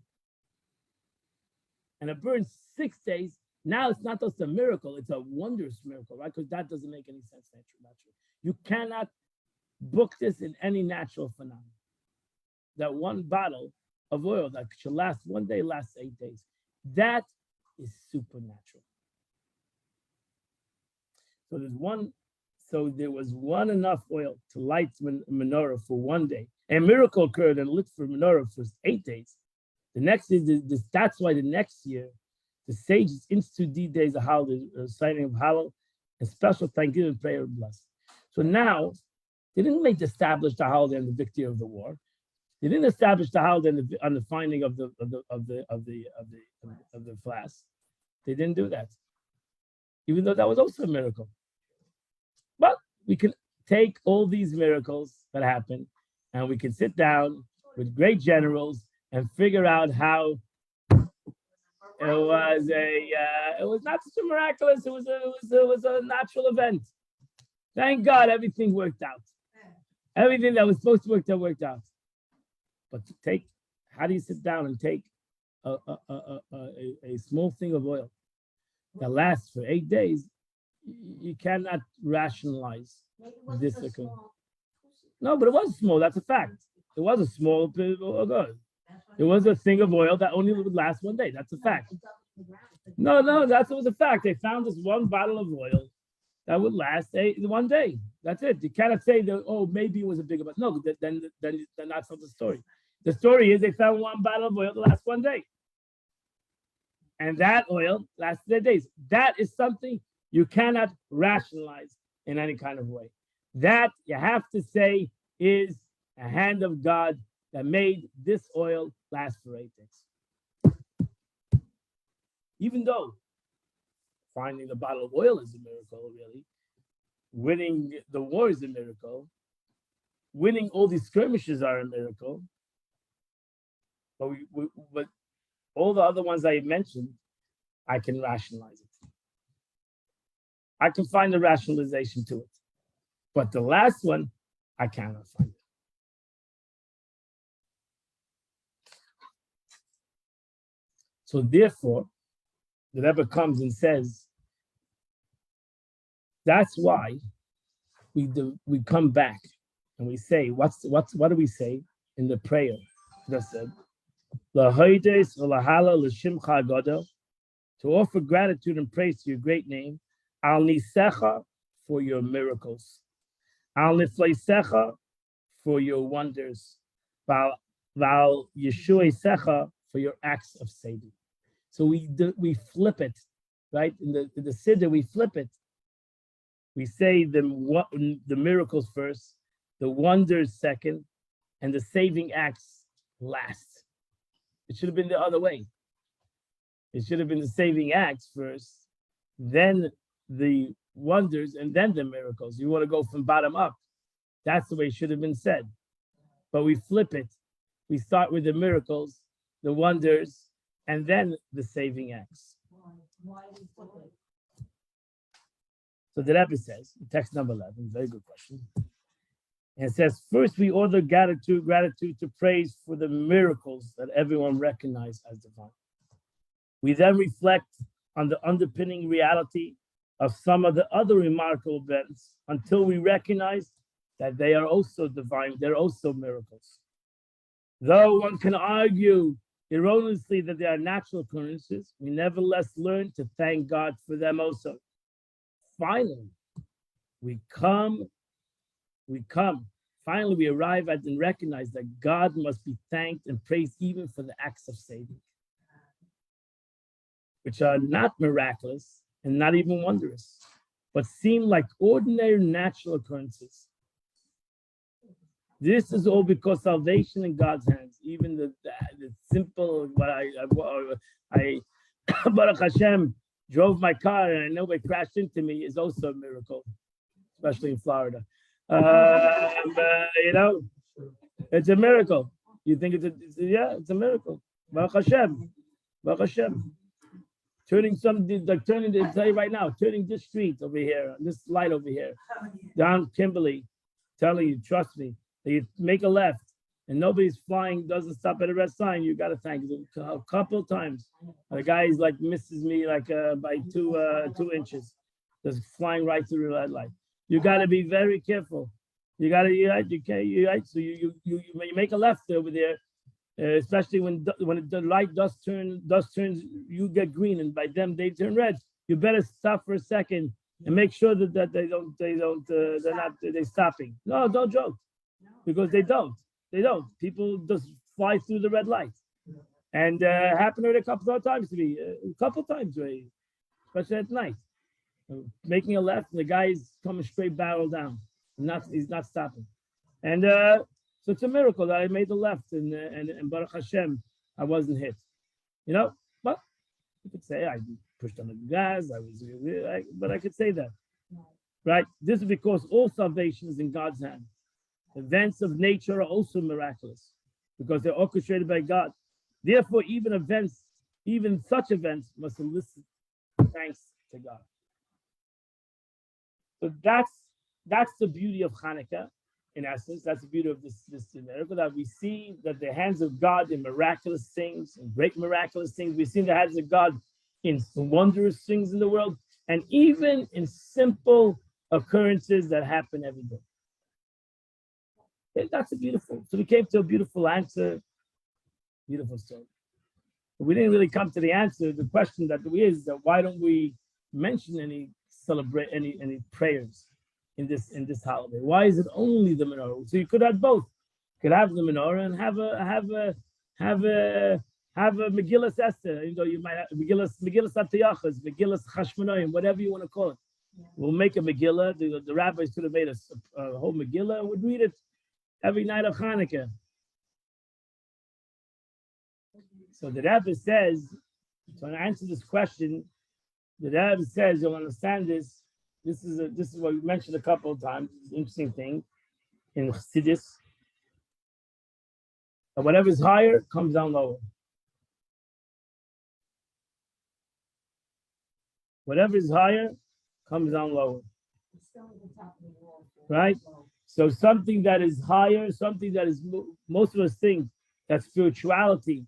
and it burns 6 days. Now it's not just a miracle, it's a wondrous miracle, right? Because that doesn't make any sense naturally. You cannot book this in any natural phenomenon. That one bottle of oil that should last one day lasts 8 days. That is supernatural. So there was one enough oil to light menorah for one day. A miracle occurred and lit for menorah for 8 days. The next is that's why the next year the sages institute these days a holiday, signing of Hallel, and special thanksgiving, prayer, and blessing. So now they didn't establish the holiday on the victory of the war. They didn't establish the holiday on the finding of the flask. They didn't do that, even though that was also a miracle. But we can take all these miracles that happen, and we can sit down with great generals and figure out how it was not such a miraculous. It was a natural event. Thank God everything worked out. Everything that was supposed to work out worked out. But how do you sit down and take a small thing of oil that lasts for 8 days? You cannot rationalize this occurrence. No, but it was small. That's a fact. It was a small. It was a thing of oil that only would last one day. That's a fact. No, that was a fact. They found this one bottle of oil that would last 1 day. That's it. You cannot say that. Oh, maybe it was a bigger. But no, then that's not the story. The story is they found one bottle of oil that lasts 1 day, and that oil lasted 8 days. That is something you cannot rationalize in any kind of way. That you have to say is a hand of God that made this oil last for 8 days. Even though finding the bottle of oil is a miracle, really, winning the war is a miracle, winning all these skirmishes are a miracle, but all the other ones I mentioned, I can rationalize it. I can find a rationalization to it. But the last one, I cannot find it. So therefore, the Rebbe comes and says, that's why we come back and we say, what do we say in the prayer that said, L'hoides v'lahala l'shimcha agadol, to offer gratitude and praise to your great name, al nisecha, for your miracles, al nifleisecha, for your wonders, val yeshuasecha, for your acts of saving. So we flip it, right? In the Siddur, we flip it. We say the miracles first, the wonders second, and the saving acts last. It should have been the other way. It should have been the saving acts first, then the wonders, and then the miracles. You want to go from bottom up. That's the way it should have been said. But we flip it. We start with the miracles, the wonders, and then the saving acts. Why we flip it? So the Rebbe says, text number 11, very good question. And it says, first we order gratitude to praise for the miracles that everyone recognizes as divine. We then reflect on the underpinning reality of some of the other remarkable events until we recognize that they are also divine, they're also miracles. Though one can argue erroneously that they are natural occurrences, we nevertheless learn to thank God for them also. Finally, we arrive at and recognize that God must be thanked and praised even for the acts of saving, which are not miraculous and not even wondrous, but seem like ordinary natural occurrences. This is all because salvation in God's hands, even the simple, what I Baruch Hashem, drove my car and nobody crashed into me is also a miracle, especially in Florida. It's a miracle. You think it's a miracle. Baruch Hashem. Baruch Hashem. Turning I'll tell you right now, turning this street over here, this light over here, down Kimberly, telling you, trust me, that you make a left and nobody's flying, doesn't stop at a red sign, you got to thank him. A couple of times. The guy's like misses me like by 2 inches, just flying right through the red light. You got to be very careful. You got to, so you when you make a left over there, especially when the light dust turns, you get green, and by them they turn red. You better stop for a second and make sure that they're stopping. No, don't joke, because they don't. People just fly through the red light, and happened a couple of times to me, especially at night. Making a left, and the guy is coming straight barrel down. He's not stopping, and so it's a miracle that I made the left, and Baruch Hashem, I wasn't hit. But you could say I pushed on the gas. But I could say that, right? This is because all salvation is in God's hand. Events of nature are also miraculous because they're orchestrated by God. Therefore, even such events must elicit thanks to God. So that's the beauty of Chanukah, in essence. That's the beauty of this miracle, that we see that the hands of God in miraculous things, in great miraculous things. We see the hands of God in wondrous things in the world, and even in simple occurrences that happen every day. That's a beautiful. So we came to a beautiful answer, beautiful story. But we didn't really come to the answer. The question that is that why don't we mention any prayers in this holiday? Why is it only the menorah? So you could have both. You could have the menorah and have a Megillas Esther. You might have Megillas Atiyachas, Megillas Chashmonaim, whatever you want to call it. Yeah. We'll make a Megillah. The rabbis could have made a whole Megillah and would read it every night of Hanukkah. So the Rebbe says, to answer this question, the Rebbe says, you'll understand this. This is what we mentioned a couple of times. It's an interesting thing in Chassidus. Whatever is higher comes down lower. Whatever is higher comes down lower. Right? So something that is higher, something that is, most of us think that spirituality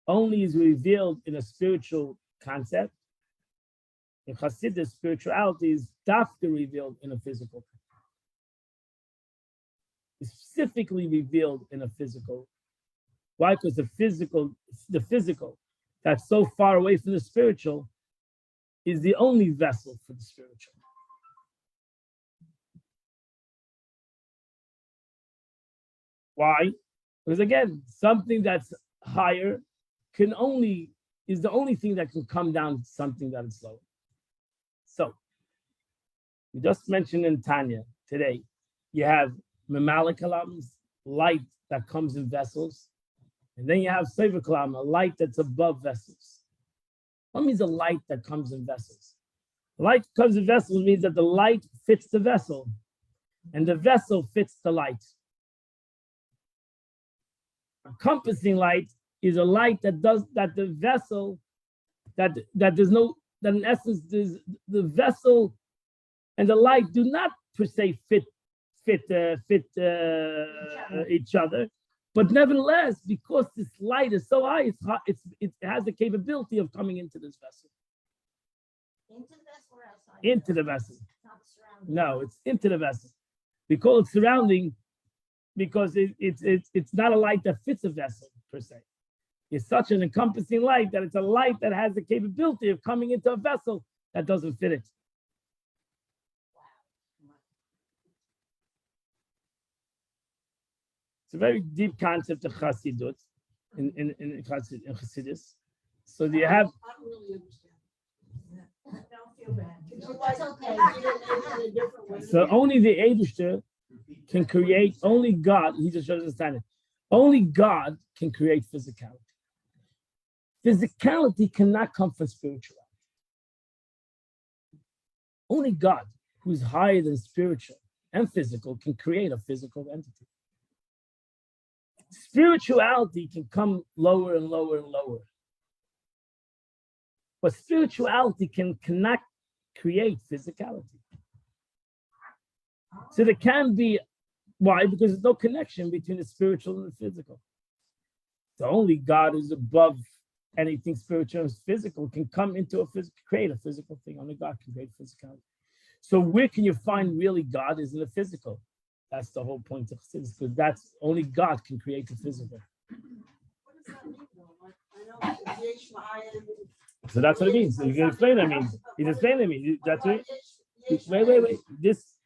only is revealed in a spiritual concept. In Chassidus, spirituality is dafka revealed in a physical. It's specifically revealed in a physical. Why? Because the physical that's so far away from the spiritual is the only vessel for the spiritual. Why? Because again, something that's higher is the only thing that can come down to something that is lower. So, we just mentioned in Tanya today, you have Memalik Kalams, light that comes in vessels, and then you have Sefer Kalam, a light that's above vessels. What means a light that comes in vessels? Light that comes in vessels means that the light fits the vessel, and the vessel fits the light. Encompassing light is a light that the vessel, that in essence the vessel and the light do not per se fit each other, but nevertheless, because this light is so high, it has the capability of coming into this vessel. into the vessel. No, it's into the vessel. We call it surrounding because it's not a light that fits a vessel per se. It's such an encompassing light that it's a light that has the capability of coming into a vessel that doesn't fit it. It's a very deep concept of Chassidut in Chassidus. So do you have? I don't really understand. Don't feel bad. Could you That's like okay. explain it in a different way? So only the Eibishter can create. Only God. He just doesn't understand it. Only God can create physicality. Physicality cannot come from spirituality. Only God, who is higher than spiritual and physical, can create a physical entity. Spirituality can come lower and lower and lower. But spirituality cannot create physicality. So there can be, why? Because there's no connection between the spiritual and the physical. The only God who's above anything spiritual and physical can come into a physical, create a physical thing. Only God can create physicality. So where can you find really God is in the physical. That's the whole point of Chassidus, because that's only God can create the physical. What does that mean though? Like, I know it's Yesh Ma'ayin. So that's what it means. So you can explain what it means. He's explaining to me. That's it. Wait. This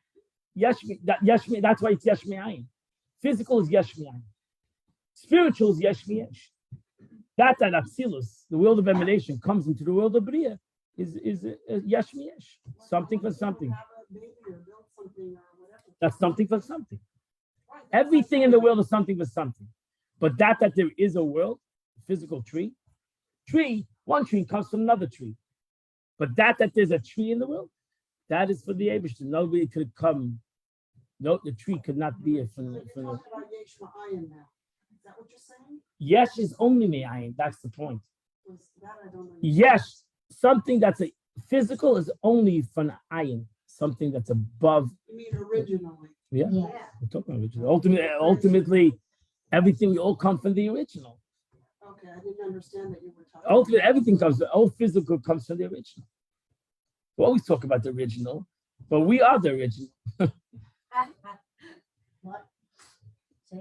Yashmi, that's why it's Yashmi Ayin. Physical is Yashmi Ayin. Spiritual is Yashmi Yesh. That Atzilus, the world of emanation, comes into the world of Bria, is Yashmi Yesh. Something for something. That's something for something. Everything in the world is something for something. But that there is a world, physical tree, one tree comes from another tree. But that there's a tree in the world, that is for the Eibishter. Nobody could come. No, the tree could not be from the. Yesh Ma'ayin now. Is that what you're saying? Yesh is only me'ayin. That's the point. That I don't know. Yes, something that's a physical is only from ayin. Something that's above. You mean originally? Yeah, Yeah. we're talking about original. Ultimately, everything we all come from the original. Okay, I didn't understand that you were talking. Ultimately, everything comes. All physical comes from the original. We always talk about the original, but we are the original. What?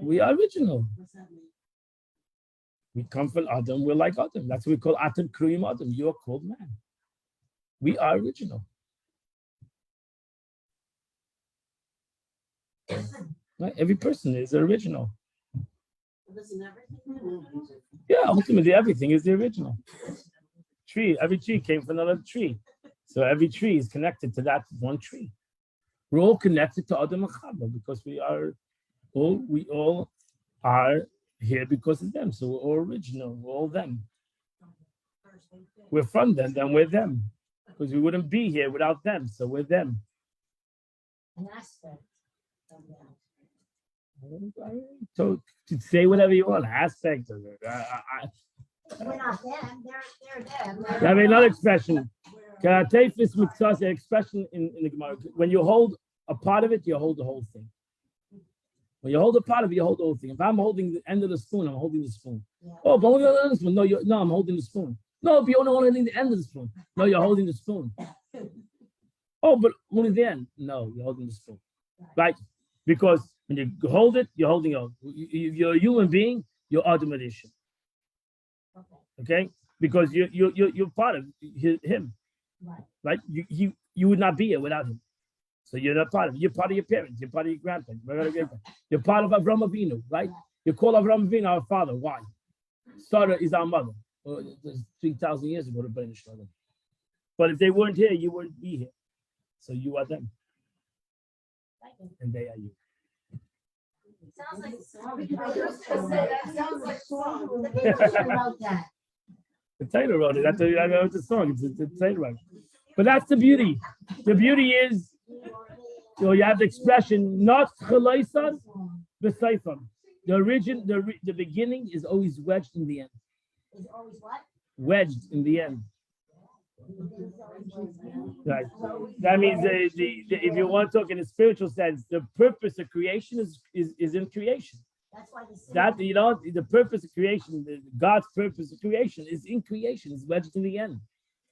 We are original. What's that mean? We come from Adam. We're like Adam. That's what we call Atam Kriyim Adam. You are called man. We are original. Right? Every person is original. But isn't everything? Yeah, ultimately everything is the original. Every tree came from another tree. So every tree is connected to that one tree. We're all connected to Adam and Chava because we all are here because of them. So we're all original, we're all them. We're from them, then we're them. Because we wouldn't be here without them, so we're them. An aspect of that. So to say whatever you want, aspect of it. We're not them, they're them. I have another expression. An expression in the Gemara. When you hold a part of it, you hold the whole thing. When you hold a part of it, you hold the whole thing. If I'm holding the end of the spoon, I'm holding the spoon. Yeah. Oh, but only the end of the spoon. No, I'm holding the spoon. No, but you're only holding the end of the spoon. No, you're holding the spoon. Oh, but only the end. No, you're holding the spoon. Right? Because when you hold it, you're holding it. You're a human being, you're Adam Addition. Okay? Because you're part of him. Right? You would not be here without him. So you're not part of it. You're part of your parents. You're part of your grandparents. You're part of Avram Avinu, right? You call Avram Avinu our father. Why? Sarah is our mother. Well, 3,000 years ago, the British struggle. But if they weren't here, you wouldn't be here. So you are them. And they are you. Sounds like a song. That sounds like song. About that. The Taylor wrote it. I know it's a song. It's the Taylor wrote it. But that's the beauty. The beauty is, you have the expression, not chalaisan, b'seifan. The beginning is always wedged in the end. Is always what? Wedged in the end. Right. That means if you want to talk in a spiritual sense, the purpose of creation is in creation. That's why The purpose of creation, God's purpose of creation is in creation, is wedged in the end.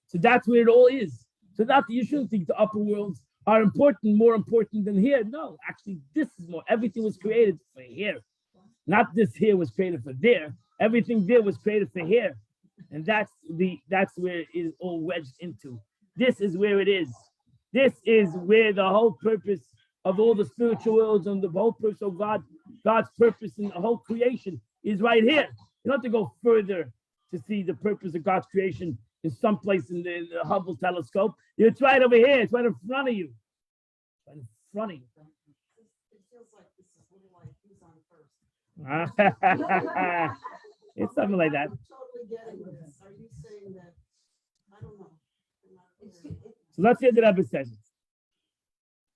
So that's where it all is. So not that you shouldn't think the upper worlds are important, more important than here. No, actually, this is more. Everything was created for here. Not this here was created for there. Everything there was created for here. And that's where it is all wedged into. This is where it is. This is where the whole purpose of all the spiritual worlds and the whole purpose of God's purpose in the whole creation is right here. You don't have to go further to see the purpose of God's creation in some place in the Hubble telescope. It's right over here. It's right in front of you. Right in front of you. It feels like this is little like who's on first. It's something like that. I'm totally getting this. Are you saying that? I don't know. I'm not clear. So let's hear the Rebbe says it.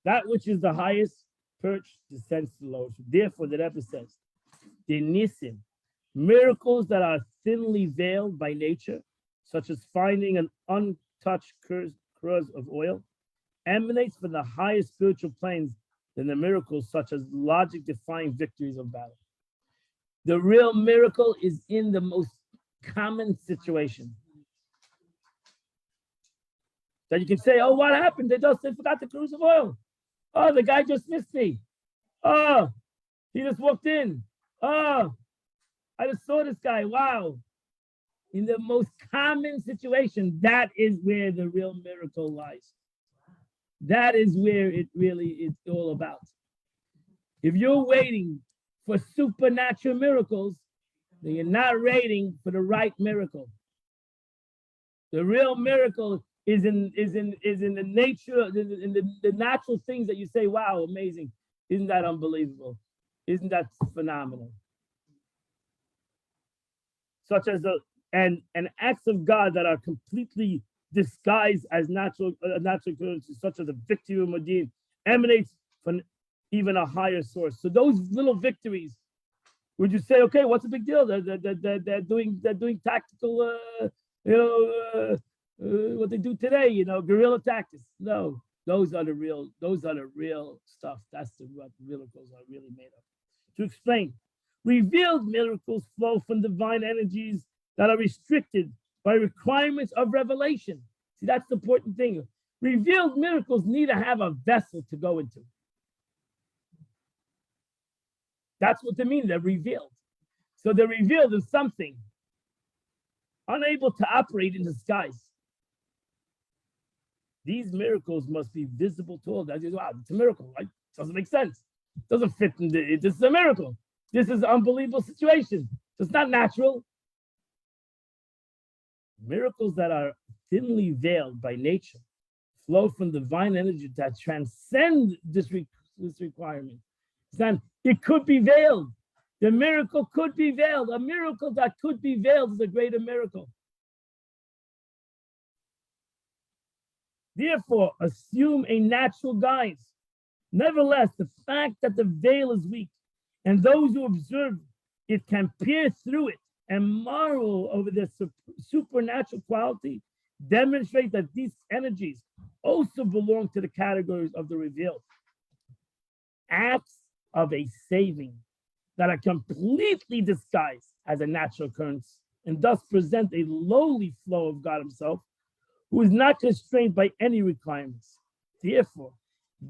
That which is the highest perch descends to the lowest. Therefore, the Rebbe says, the nisim, miracles that are thinly veiled by nature, such as finding an untouched cruse of oil, emanates from the highest spiritual planes than the miracles such as logic-defying victories of battle. The real miracle is in the most common situation. That you can say, oh, what happened? They forgot the cruse of oil. Oh, the guy just missed me. Oh, he just walked in. Oh, I just saw this guy. Wow. In the most common situation, that is where the real miracle lies. That is where it really is all about. If you're waiting for supernatural miracles, then you're not waiting for the right miracle. The real miracle is in the nature, in the natural things that you say, wow, amazing. Isn't that unbelievable? Isn't that phenomenal? Such as and acts of God that are completely disguised as natural occurrences, such as the victory of Modin, emanates from even a higher source. So those little victories, would you say, okay, what's the big deal? They're doing tactical, what they do today, guerrilla tactics. No, those are the real stuff. That's what miracles are really made of. To explain, revealed miracles flow from divine energies that are restricted by requirements of revelation. See, that's the important thing. Revealed miracles need to have a vessel to go into. That's what they mean, they're revealed. So they're revealed as something unable to operate in disguise. These miracles must be visible to all. That is, wow, it's a miracle, right? Doesn't make sense. Doesn't fit in this is a miracle. This is an unbelievable situation. It's not natural. Miracles that are thinly veiled by nature flow from divine energy that transcend this requirement. It could be veiled. The miracle could be veiled. A miracle that could be veiled is a greater miracle. Therefore, assume a natural guise. Nevertheless, the fact that the veil is weak and those who observe it can peer through it and marvel over their supernatural quality demonstrate that these energies also belong to the categories of the revealed. Acts of a saving that are completely disguised as a natural occurrence and thus present a lowly flow of God himself, who is not constrained by any requirements. Therefore,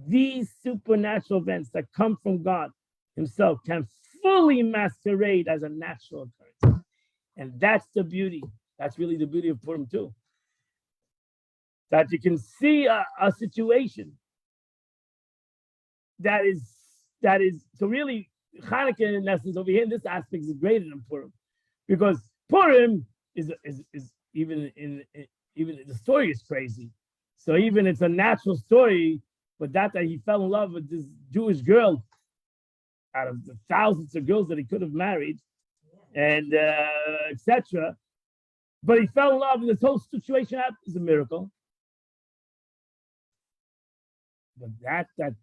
these supernatural events that come from God himself can fully masquerade as a natural occurrence. And that's the beauty. That's really the beauty of Purim too. That you can see a situation that is so really Chanukah in essence over here in this aspect is greater than Purim, because Purim is even the story is crazy. So even it's a natural story, but that he fell in love with this Jewish girl out of the thousands of girls that he could have married, and etc. But he fell in love, and this whole situation is a miracle. But the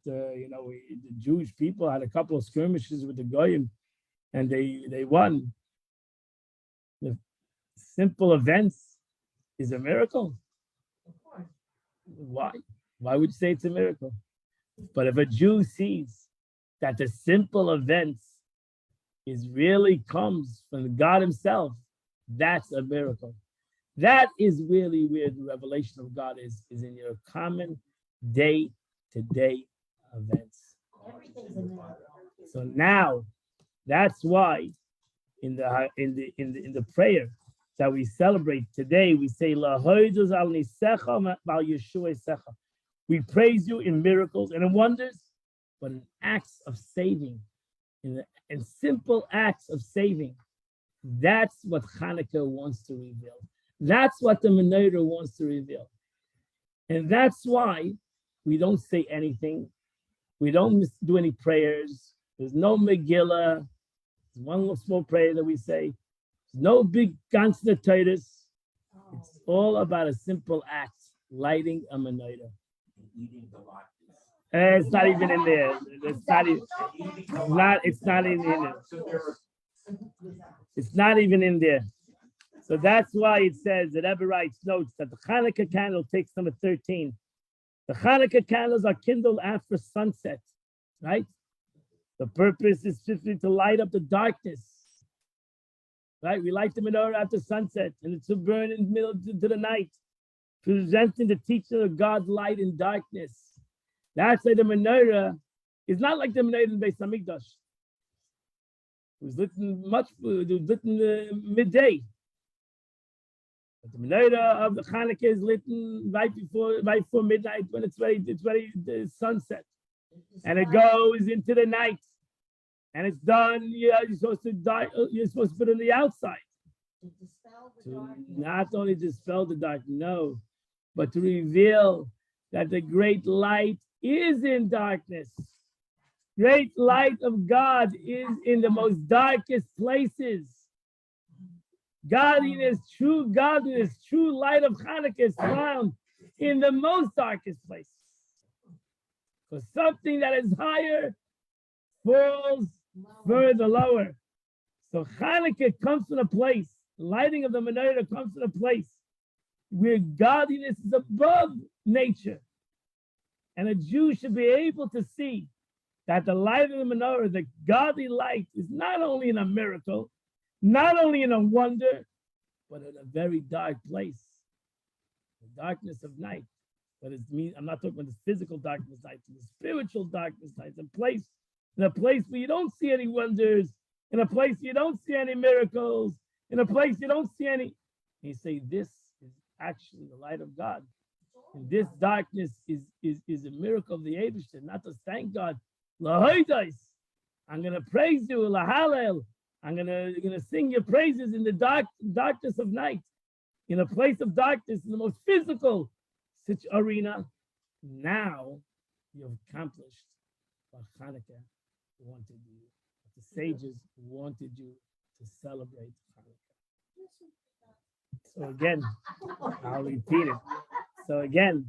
Jewish people had a couple of skirmishes with the Goyim, and they won. The simple events is a miracle. Of course. Why? Why would you say it's a miracle? But if a Jew sees that the simple events really comes from God himself, that's a miracle. That is really where the revelation of God is in your common day-to-day events. Everything's in there. So now, that's why in the prayer that we celebrate today, we say "Lahoidus al nisecha val Yeshua secha." We praise you in miracles and in wonders, but in acts of saving, in simple acts of saving. That's what Chanukah wants to reveal. That's what the Menorah wants to reveal. And that's why we don't say anything. We don't do any prayers. There's no Megillah. There's one little small prayer that we say. There's no big ganze Torah. It's all about a simple act, lighting a Menorah. It's not even in there. It's not even in there. It's not even in there. So that's why it says that Rebbe writes notes that the Chanukah candle takes number 13. The Chanukah candles are kindled after sunset, right? The purpose is simply to light up the darkness, right? We light the menorah after sunset, and it's to burn in the middle to the night, presenting the teaching of God's light in darkness. That's why the menorah is not like the menorah in Beis Hamikdash. It was lit midday. But the menorah of the Chanukah is lit right before midnight when it's ready the sunset. And it goes into the night. And it's done, you're supposed to put it on the outside. To dispel the To darkness. not only dispel the dark, no, but to reveal that the great light is in darkness. Great light of God is in the most darkest places. Godliness, true light of Chanukah is found in the most darkest places. For something that is higher falls further lower. So Chanukah comes from a place, the lighting of the menorah comes from a place where godliness is above nature. And a Jew should be able to see that the light of the menorah, the godly light, is not only in a miracle, not only in a wonder, but in a very dark place, the darkness of night. But it means I'm not talking about the physical darkness night, the spiritual darkness night, in a place where you don't see any wonders, in a place you don't see any miracles, in a place you don't see any. He say this is actually the light of God. And this darkness is a miracle of the Eibishter, not to thank God. Lahoidais, I'm gonna praise you, lahalel. I'm gonna sing your praises in the darkness of night, in a place of darkness, in the most physical arena. Now you've accomplished what Chanukah wanted you, what the sages wanted you to celebrate Chanukah. So again, I'll repeat it. So again,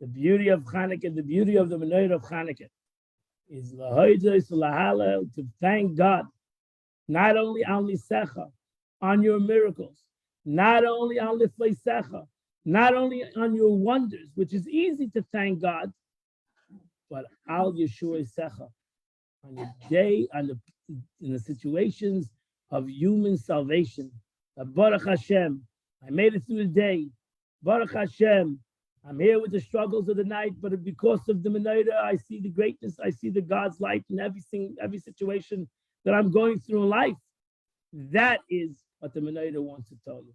the beauty of Chanukah, the beauty of the menorah of Chanukah is lahoidus lahalel, to thank God, not only on lisecha, on your miracles, not only on lifleisecha, not only on your wonders, which is easy to thank God, but al Yeshua secha, on your day, in the situations of human salvation. Baruch Hashem, I made it through the day. Baruch Hashem, I'm here with the struggles of the night, but because of the menorah, I see the greatness, I see the God's light in every situation that I'm going through in life. That is what the menorah wants to tell you.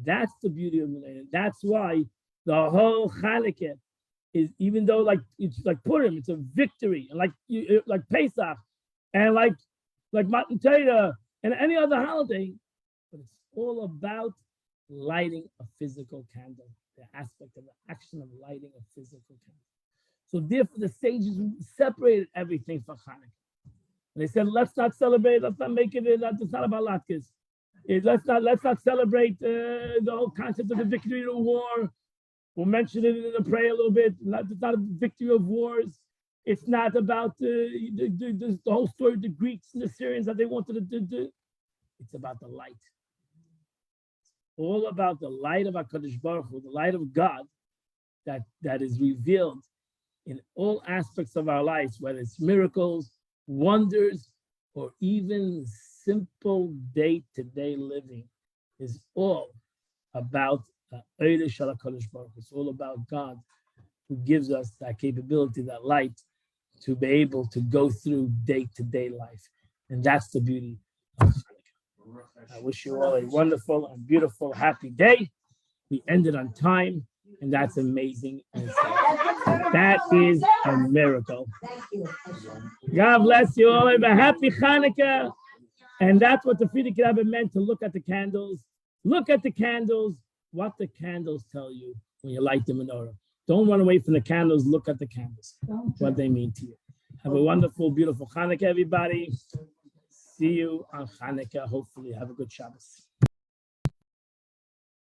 That's the beauty of menorah. That's why the whole Chanukah is, even though it's like Purim, it's a victory, and like Pesach, and like Matan Torah, and any other holiday, but it's all about lighting a physical candle, the aspect of the action of lighting a physical candle. So therefore, the sages separated everything for Chanukah. And they said, let's not celebrate, let's not make it, it's not about latkes. Let's not celebrate the whole concept of the victory of the war. We'll mention it in the prayer a little bit. It's not a victory of wars. It's not about the whole story of the Greeks and the Syrians that they wanted to do. It's about the light. It's all about the light of HaKadosh Baruch Hu, the light of God that is revealed in all aspects of our lives, whether it's miracles, wonders, or even simple day-to-day living, is all about it's all about God who gives us that capability, that light, to be able to go through day-to-day life. And that's the beauty of Chanukah. I wish you all a wonderful and beautiful, happy day. We ended on time, and that's amazing. That is a miracle. Thank you. God bless you all. Have a happy Hanukkah. And that's what the Frierdiker Rebbe meant, to look at the candles. Look at the candles, what the candles tell you when you light the menorah. Don't run away from the candles. Look at the candles, what they mean to you. Have a wonderful, beautiful Hanukkah, everybody. See you on Hanukkah. Hopefully, have a good Shabbos.